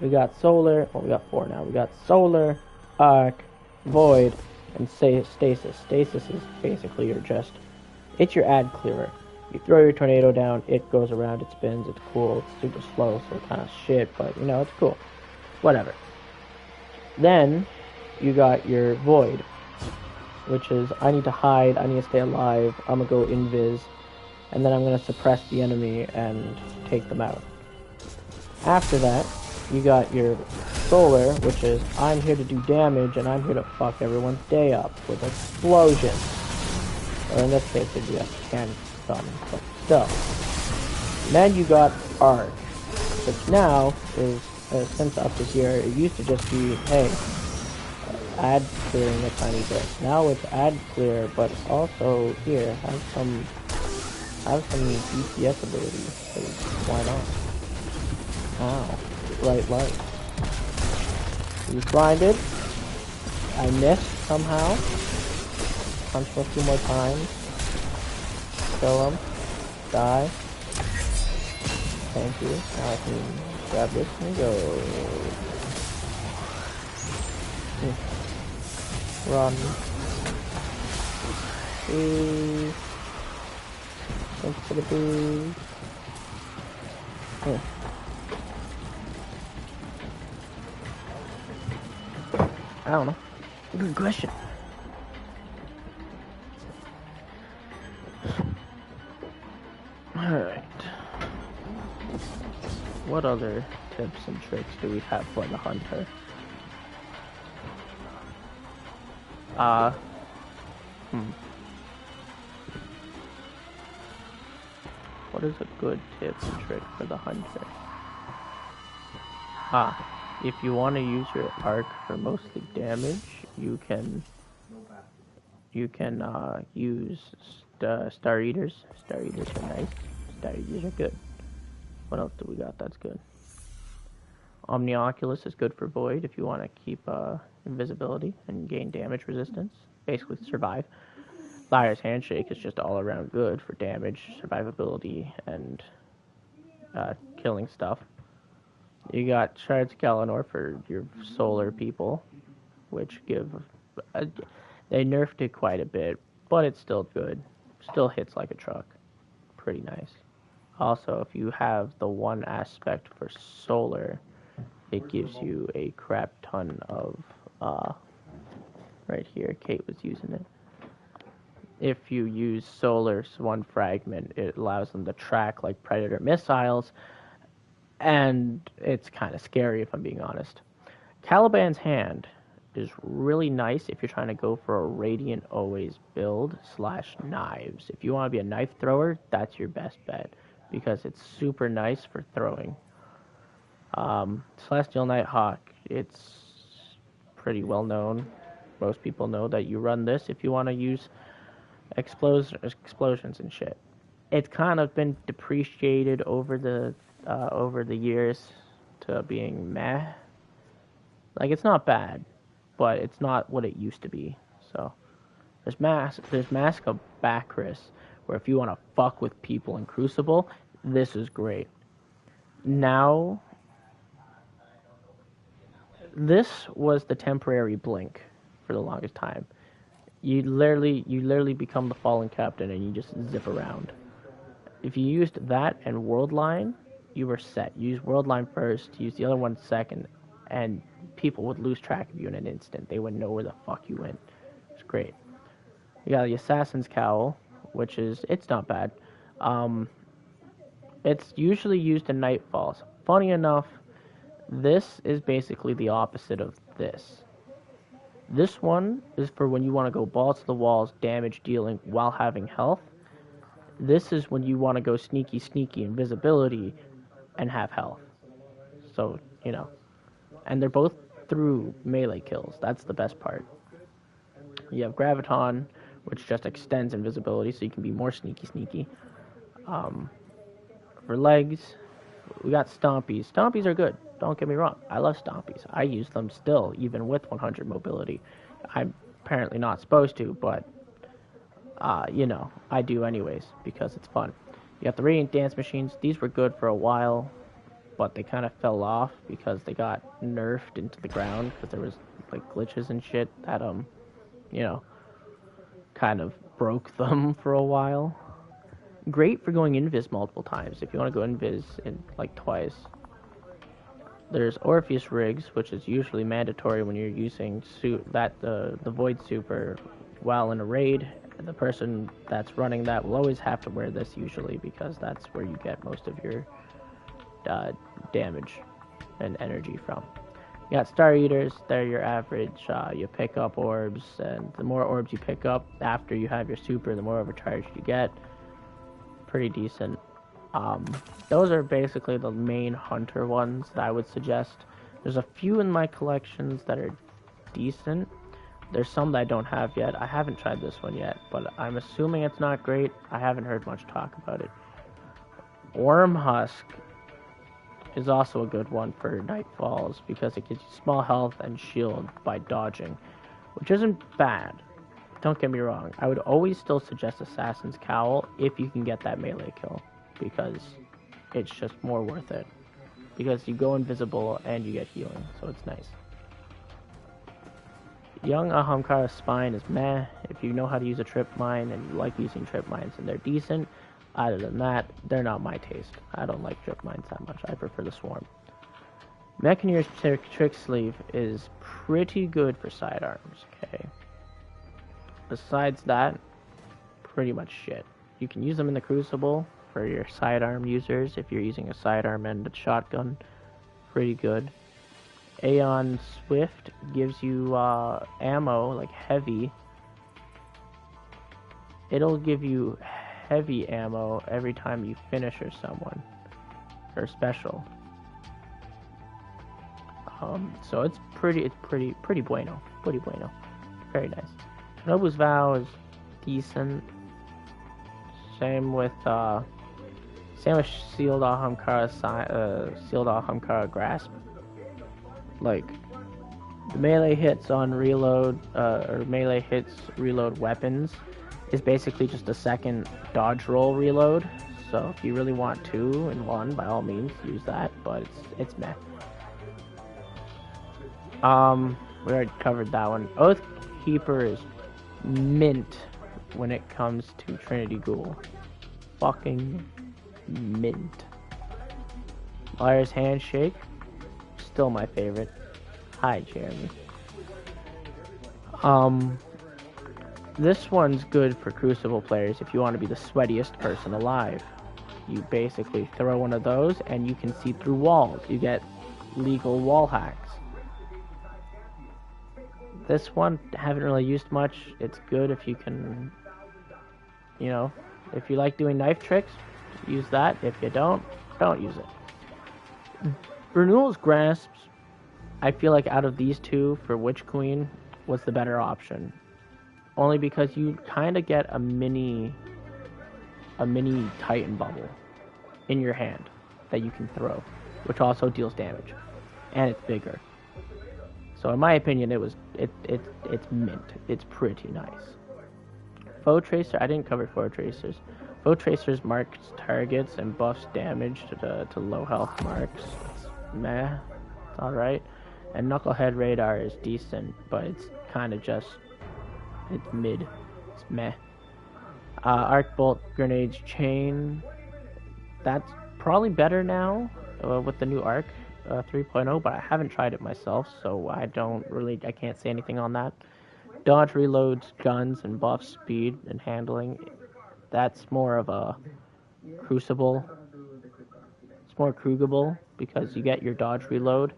We got Solar, well, we got 4 now. We got Solar, Arc, Void, and Stasis. Stasis is basically it's your ad clearer. You throw your tornado down, it goes around, it spins, it's cool, it's super slow, so kind of shit, but it's cool. Whatever. Then, you got your Void, which is, I need to hide, I need to stay alive, I'm gonna go invis, and then I'm gonna suppress the enemy and take them out. After that, you got your Solar, which is, I'm here to do damage, and I'm here to fuck everyone's day up with explosions. Or in this case, it'd be a can gun, but still. And then you got Arc, which now is, since up to here, it used to just be, hey, ad clearing a tiny bit. Now it's ad clear, but also here, have some DPS ability, so why not? Ow. Right light. He's blinded. I missed somehow. Punch him a few more times. Kill him. Die. Thank you. Now I can grab this and go. Run. Boo. Thanks for the boo. I don't know. Good question. Alright. What other tips and tricks do we have for the hunter? What is a good tip and trick for the hunter? If you want to use your arc for mostly damage, you can use Star Eaters. Star Eaters are nice. Star Eaters are good. What else do we got that's good? Omnioculus is good for Void if you want to keep invisibility and gain damage resistance. Basically survive. Liar's Handshake is just all around good for damage, survivability, and killing stuff. You got Shards of Galanor for your solar people, which give... they nerfed it quite a bit, but it's still good. Still hits like a truck. Pretty nice. Also, if you have the one aspect for solar, it gives you a crap ton of... right here, Kate was using it. If you use Solar's one fragment, it allows them to track like Predator missiles, and it's kind of scary if I'm being honest. Caliban's Hand is really nice if you're trying to go for a Radiant Always build / knives. If you want to be a knife thrower, that's your best bet, because it's super nice for throwing. Celestial Nighthawk, it's pretty well known. Most people know that you run this if you want to use explosions and shit. It's kind of been depreciated over the years to being meh. Like, it's not bad, but it's not what it used to be. So there's Mask of Bacchus, where if you want to fuck with people in Crucible, this is great. Now, this was the temporary blink for the longest time. You literally become the fallen captain and you just zip around. If you used that and Worldline, you were set. You use Worldline first, use the other one second, and people would lose track of you in an instant. They wouldn't know where the fuck you went. It's great. You got the Assassin's Cowl, which is, it's not bad. It's usually used in Nightfalls. Funny enough, this is basically the opposite of this. This one is for when you want to go balls to the walls, damage dealing while having health. This is when you want to go sneaky invisibility and have health. So, and they're both through melee kills. That's the best part. You have Graviton, which just extends invisibility, so you can be more sneaky. For legs, we got Stompies. Stompies are good. Don't get me wrong. I love Stompies. I use them still, even with 100 mobility. I'm apparently not supposed to, but, I do anyways, because it's fun. You got the Radiant Dance Machines. These were good for a while, but they kind of fell off because they got nerfed into the ground, because there was, glitches and shit that, kind of broke them for a while. Great for going invis multiple times if you want to go invis in twice. There's Orpheus rigs, which is usually mandatory when you're using the Void Super while in a raid. The person that's running that will always have to wear this usually, because that's where you get most of your damage and energy from. You got Star Eaters, they're your average. You pick up orbs, and the more orbs you pick up after you have your super, the more overcharged you get. Pretty decent. Those are basically the main hunter ones that I would suggest. There's a few in my collections that are decent. There's some that I don't have yet. I haven't tried this one yet, but I'm assuming it's not great. I haven't heard much talk about it. Worm Husk is also a good one for Nightfalls, because it gives you small health and shield by dodging, which isn't bad. Don't get me wrong. I would always still suggest Assassin's Cowl if you can get that melee kill, because it's just more worth it. Because you go invisible and you get healing, so it's nice. Young Ahamkara's Spine is meh. If you know how to use a trip mine and you like using trip mines and they're decent, other than that, they're not my taste. I don't like trip mines that much. I prefer the Swarm. Mechaneer's Trick Sleeve is pretty good for sidearms, okay? Besides that, pretty much shit. You can use them in the Crucible for your sidearm users if you're using a sidearm and a shotgun. Pretty good. Aeon Swift gives you ammo, heavy. It'll give you heavy ammo every time you finisher someone, or special. So it's pretty bueno. Pretty bueno. Very nice. Shinobu's Vow is decent. Same with Sealed Ahamkara Grasp. The melee hits on reload, or melee hits reload weapons is basically just a second dodge roll reload. So if you really want 2 in 1, by all means use that, but it's meh. We already covered that one. Oathkeeper is mint when it comes to Trinity Ghoul. Fucking mint. Liar's Handshake, still my favorite. Hi, Jeremy. This one's good for Crucible players if you want to be the sweatiest person alive. You basically throw one of those and you can see through walls. You get legal wall hacks. This one, haven't really used much. It's good if you can, if you like doing knife tricks, use that. If you don't use it. Renewal's Grasps, I feel like out of these two, for Witch Queen, was the better option. Only because you kind of get a mini Titan bubble in your hand that you can throw, which also deals damage, and it's bigger. So in my opinion, it's mint. It's pretty nice. Foe Tracer, I didn't cover Foe Tracers. Foe Tracers marks targets and buffs damage to low health marks. It's meh. It's alright. And Knucklehead Radar is decent, but it's kind of just, it's mid. It's meh. Arc Bolt Grenades Chain, that's probably better now with the new Arc 3.0, but I haven't tried it myself, so I can't say anything on that. Dodge reloads, guns, and buff speed and handling. That's more of a Crucible. It's more Krugable because you get your dodge reload,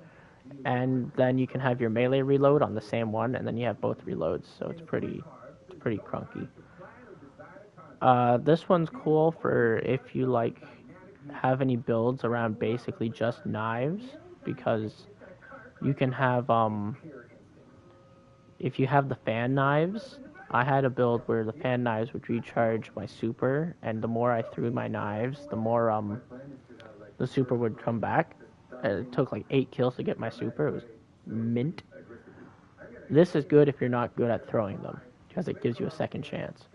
and then you can have your melee reload on the same one, and then you have both reloads, so it's pretty crunky. This one's cool for if you have any builds around basically just knives, because you can have, if you have the fan knives, I had a build where the fan knives would recharge my super, and the more I threw my knives, the more, the super would come back. It took like 8 kills to get my super. It was mint. This is good if you're not good at throwing them, because it gives you a second chance.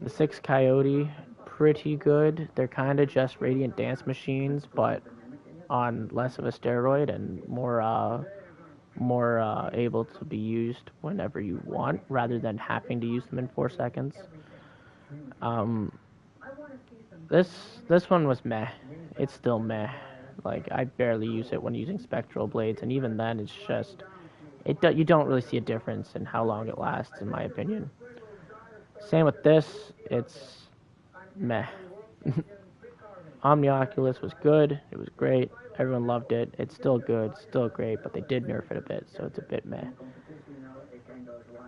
The 6 Coyote, pretty good. They're kind of just Radiant Dance machines, but on less of a steroid and more able to be used whenever you want, rather than having to use them in 4 seconds. This one was meh. It's still meh. Like, I barely use it when using spectral blades, and even then, it's just you don't really see a difference in how long it lasts, in my opinion. Same with this. It's meh. Omnioculus was good. It was great. Everyone loved it. It's still good, still great, but they did nerf it a bit, so it's a bit meh.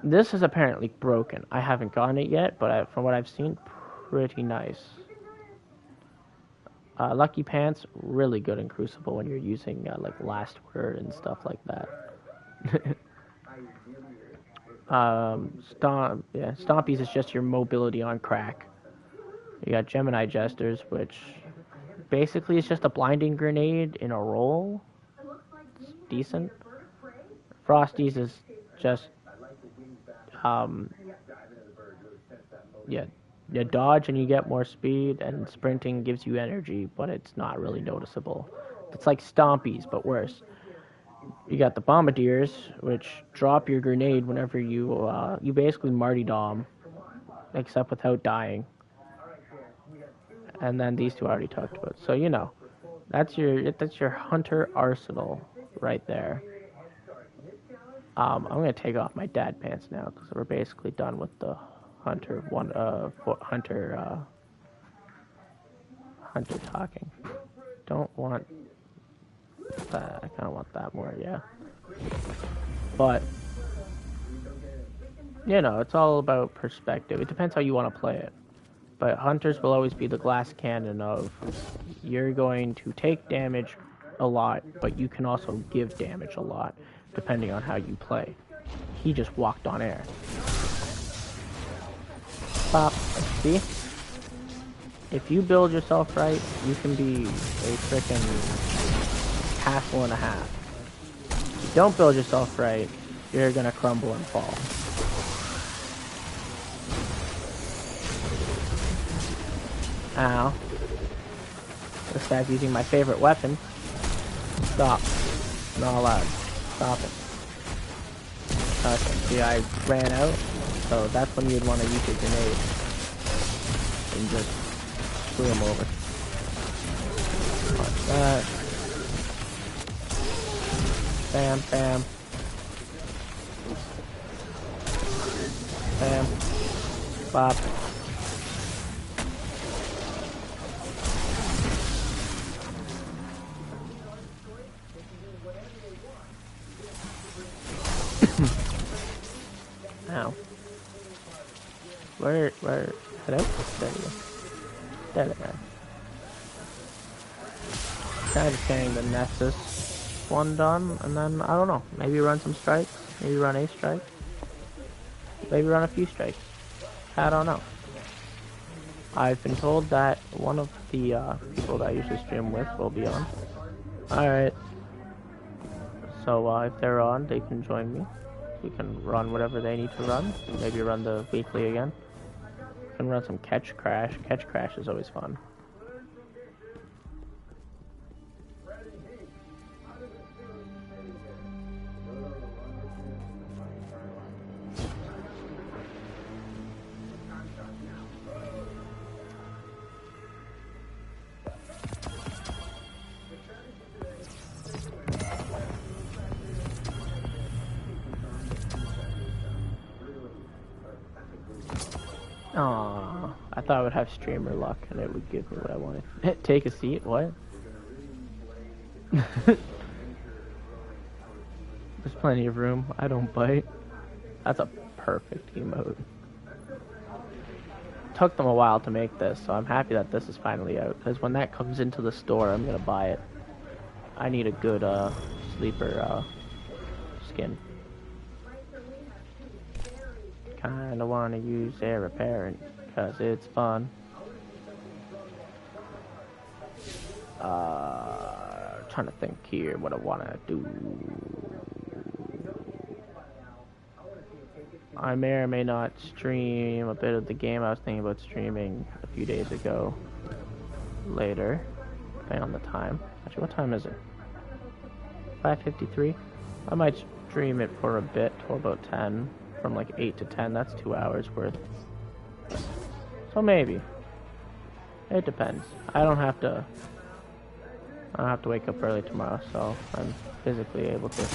This is apparently broken. I haven't gotten it yet, but from what I've seen, pretty nice. Lucky Pants, really good in Crucible when you're using like Last Word and stuff like that. Stompies is just your mobility on crack. You got Gemini Jesters, which basically is just a blinding grenade in a roll. It's decent. Frosties is just you dodge and you get more speed, and sprinting gives you energy, but it's not really noticeable. It's like Stompies, but worse. You got the Bombardiers, which drop your grenade whenever you basically Marty Dom, except without dying. And then these two I already talked about. So that's your Hunter arsenal right there. I'm gonna take off my dad pants now because we're basically done with the Hunter Hunter talking. Don't want that. I kind of want that more, yeah. But it's all about perspective. It depends how you want to play it. But Hunters will always be the glass cannon of you're going to take damage a lot, but you can also give damage a lot, depending on how you play. He just walked on air. Pop. See? If you build yourself right, you can be a frickin' castle and a half. If you don't build yourself right, you're gonna crumble and fall. Ow. This guy's using my favorite weapon. Stop. Not allowed. Stop it. Okay, see, I ran out, so that's when you'd want to use your grenade. And just screw him over. Watch that. Bam, bam. Bam. Bop. Ow. Where, hello? There you go. There they are. Kind of getting the Nessus one done, and then, I don't know, maybe run some strikes, maybe run a strike, maybe run a few strikes. I don't know. I've been told that one of the people that I usually stream with will be on. Alright. So, if they're on, they can join me. We can run whatever they need to run. Maybe run the weekly again. We can run some Catch Crash. Catch Crash is always fun. Aww, I thought I would have streamer luck and it would give me what I wanted. Take a seat? What? There's plenty of room. I don't bite. That's a perfect emote. Took them a while to make this, so I'm happy that this is finally out, because when that comes into the store, I'm gonna buy it. I need a good sleeper skin. Kinda wanna use air apparent because it's fun. Trying to think here what I wanna do. I may or may not stream a bit of the game I was thinking about streaming a few days ago. Later, depending on the time. Actually, what time is it? 5:53. I might stream it for a bit till about 10, from like 8 to 10. That's 2 hours worth. So maybe. It depends. I don't have to wake up early tomorrow, so I'm physically able to.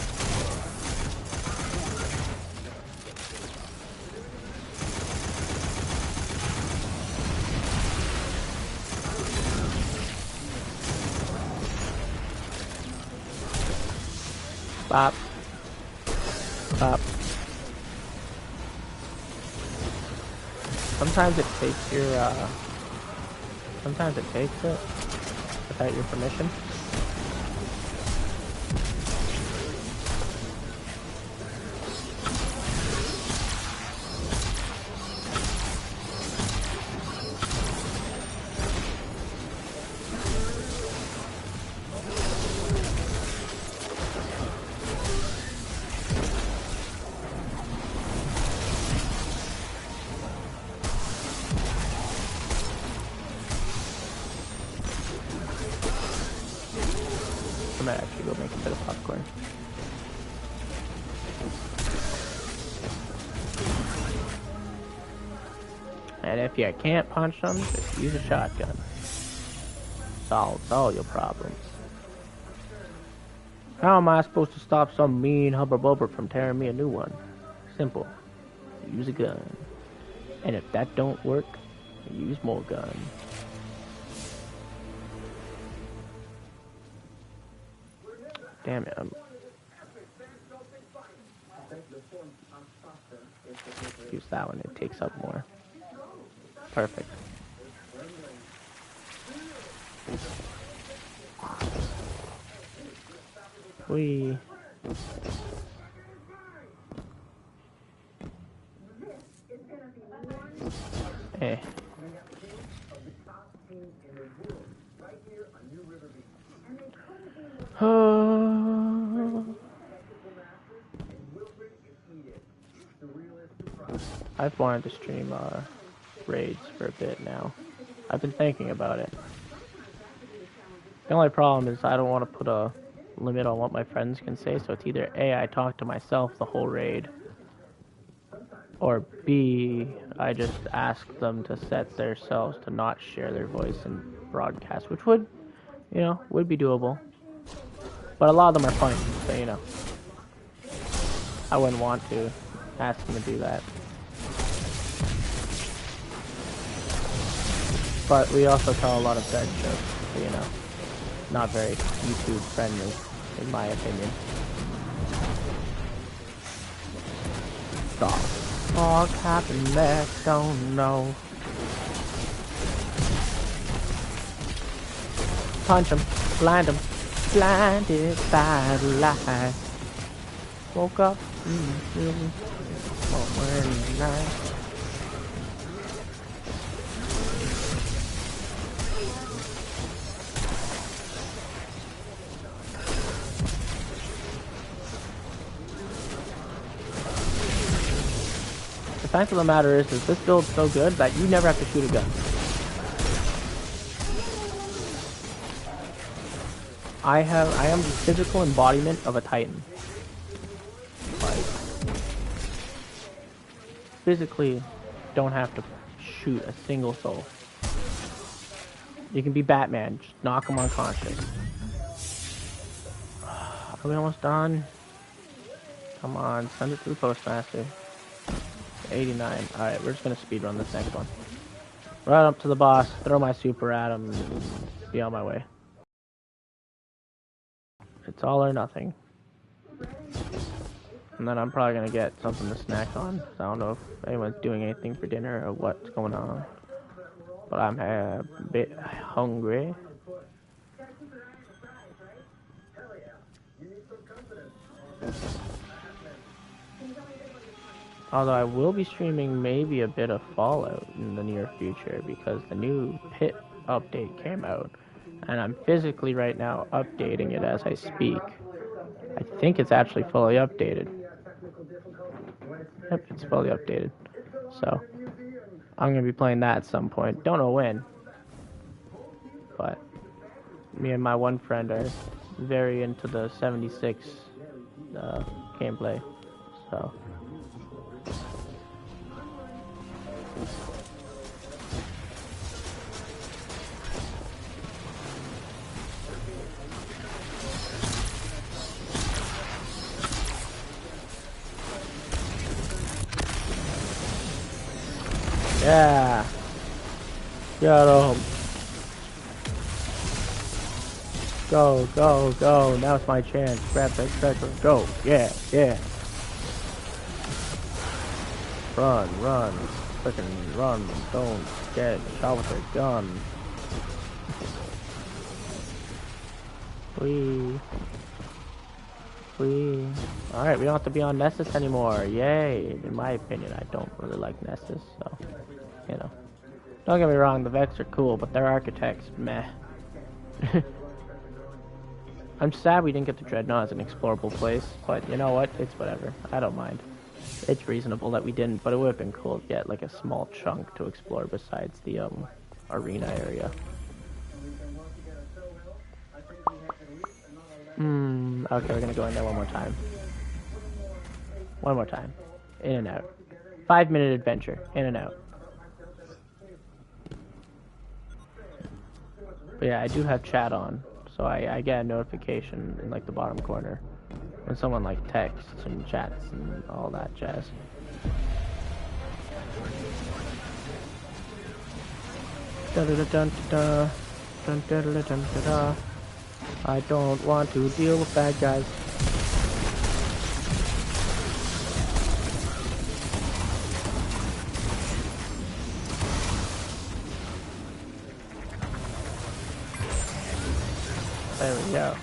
Bop. Bop. Sometimes it takes your, sometimes it takes it without your permission. I might actually go make a bit of popcorn. And if you can't punch them, just use a shotgun. Solves all your problems. How am I supposed to stop some mean hubba bubba from tearing me a new one? Simple. Use a gun. And if that don't work, use more gun. Damn it, use that one, it takes up more. Perfect. Whee. Hey. I've wanted to stream raids for a bit now. I've been thinking about it. The only problem is I don't want to put a limit on what my friends can say, so it's either A, I talk to myself the whole raid, or B, I just ask them to set themselves to not share their voice in broadcast, which would, you know, would be doable. But a lot of them are funny, so, you know, I wouldn't want to ask them to do that. But we also tell a lot of bad jokes, so, you know, not very YouTube friendly, in my opinion. Stop. Oh, Captain Mac, don't know. Punch him, blind him, blinded by the light. Woke up in the morning night. The fact of the matter is this build's so good that you never have to shoot a gun. I am the physical embodiment of a Titan. Like, physically don't have to shoot a single soul. You can be Batman, just knock them unconscious. Are we almost done? Come on, send it to the postmaster. 89. Alright, we're just gonna speedrun this next one. Run up to the boss, throw my super at him, and be on my way. It's all or nothing. And then I'm probably gonna get something to snack on. I don't know if anyone's doing anything for dinner or what's going on. But I'm a bit hungry. Although I will be streaming maybe a bit of Fallout in the near future because the new pit update came out. And I'm physically right now updating it as I speak. I think it's actually fully updated. Yep, it's fully updated. So, I'm going to be playing that at some point. Don't know when. But, me and my one friend are very into the 76 gameplay. So, yeah. Get 'em. Go, go, go. Now's my chance. Grab that treasure. Go. Yeah, yeah. Run, run. Frickin' run. Don't get shot with a gun. Whee. Whee. Alright, we don't have to be on Nessus anymore. Yay. In my opinion, I don't really like Nessus, so, you know. Don't get me wrong, the Vex are cool, but their architects, meh. I'm sad we didn't get the Dreadnought as an explorable place, but you know what? It's whatever. I don't mind. It's reasonable that we didn't, but it would have been cool to get like a small chunk to explore besides the arena area. Okay, we're gonna go in there one more time. One more time. In and out. 5-minute adventure. In and out. But yeah, I do have chat on, so I get a notification in like the bottom corner when someone like texts and chats and all that jazz. I don't want to deal with bad guys. There we go.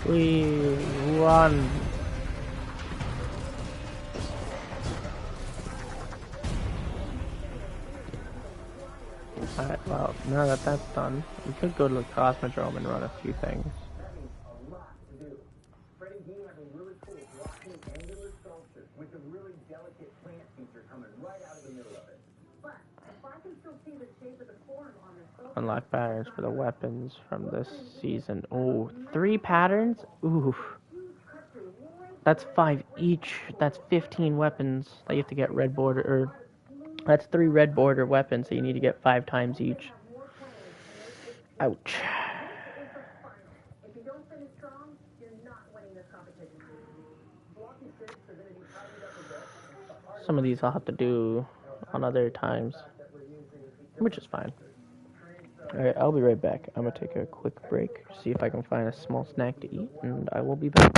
We run. Alright, well, now that that's done, we could go to the Cosmodrome and run a few things. Unlock patterns for the weapons from this season. Oh, 3 patterns? Ooh. That's 5 each. That's 15 weapons that you have to get red border, or that's 3 red border weapons, so you need to get 5 times each. Ouch. Some of these I'll have to do on other times, which is fine. Alright, I'll be right back. I'm gonna take a quick break, see if I can find a small snack to eat, and I will be back.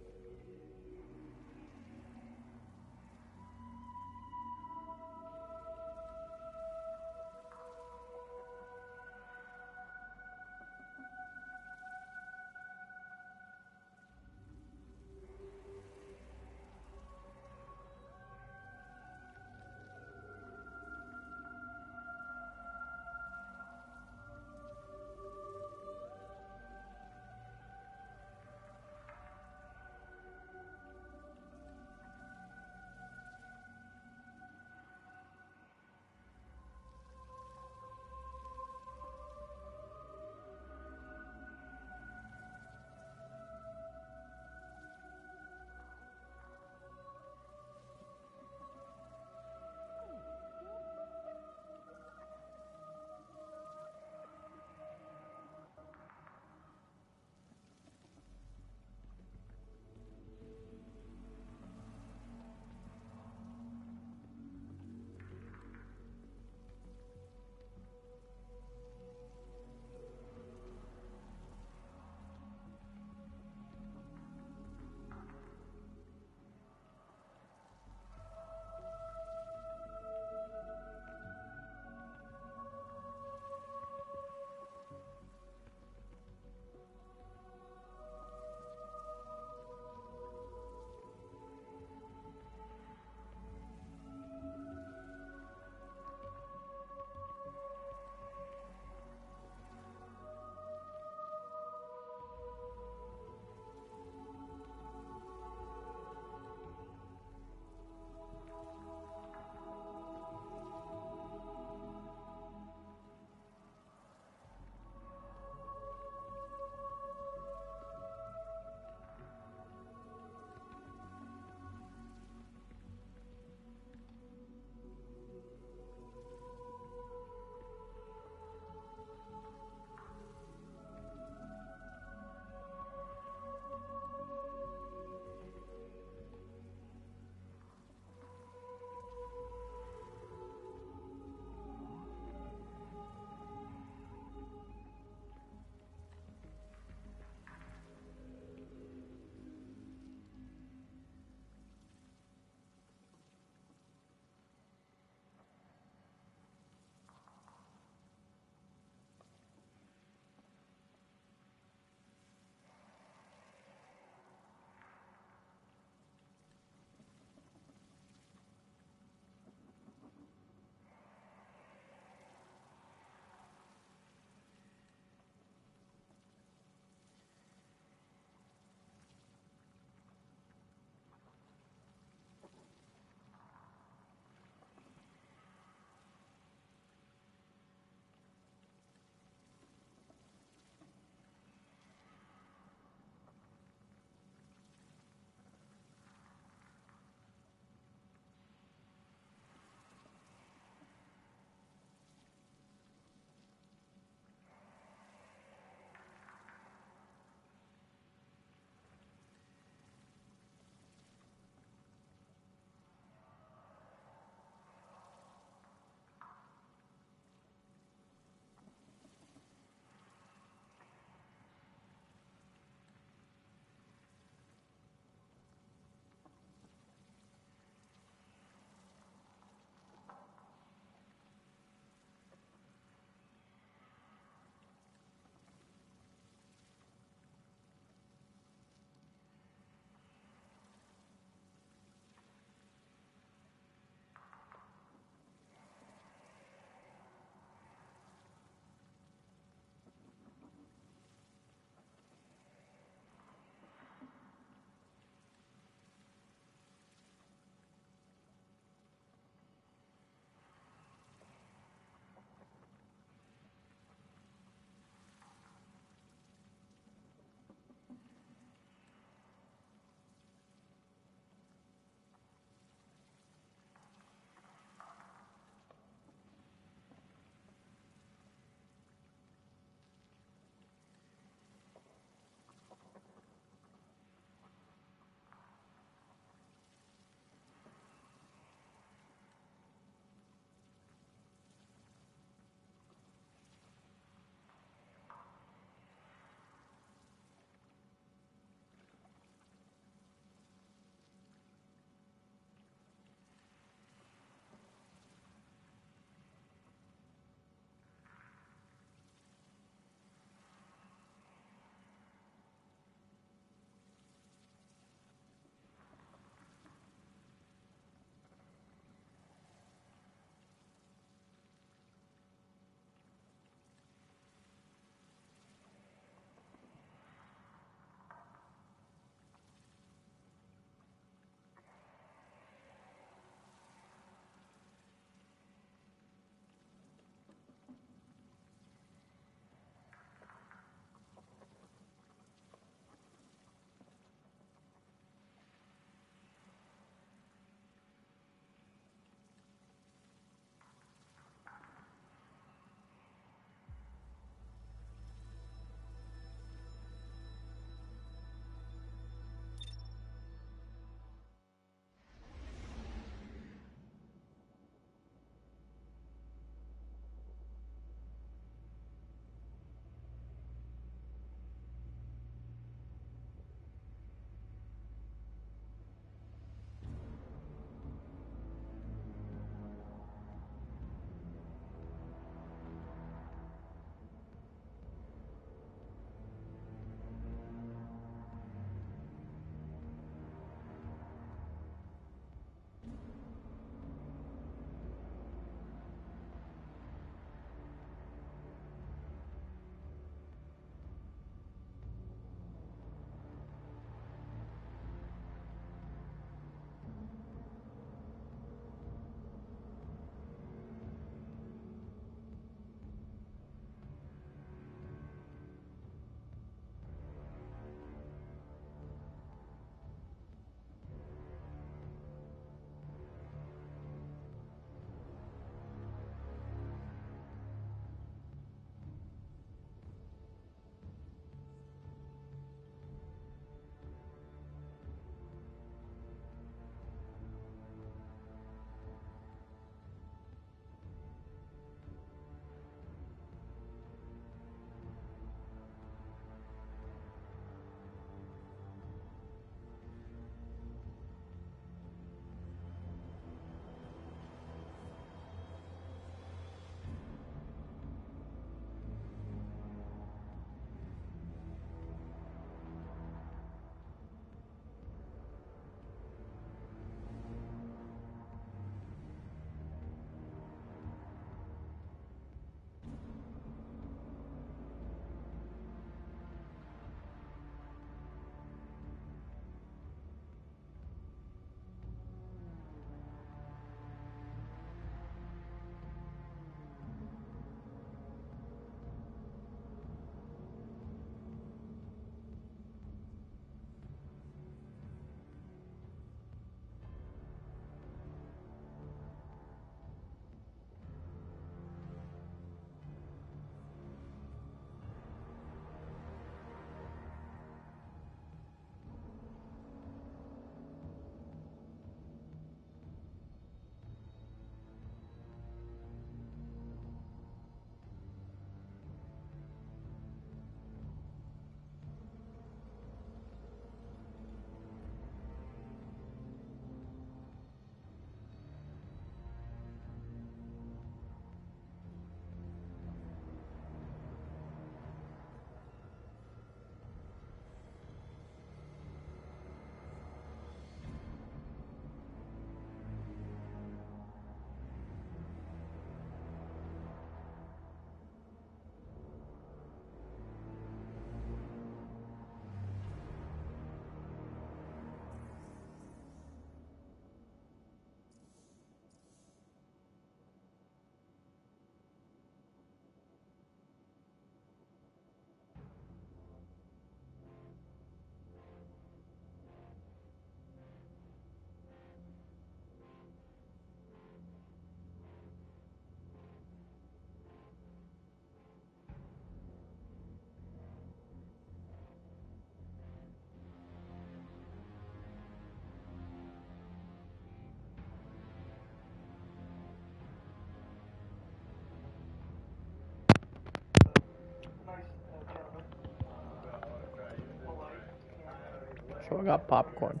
got popcorn.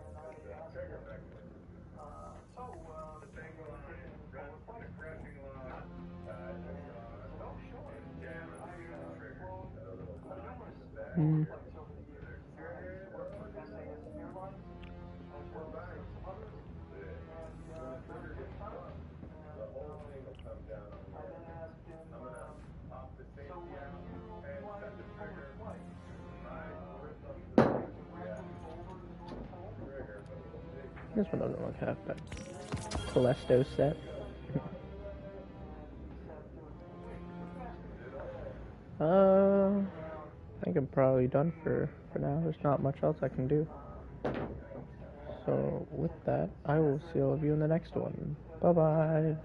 Mm. This one doesn't look half bad. Calesto set. I think I'm probably done for now. There's not much else I can do. So with that, I will see all of you in the next one. Bye bye.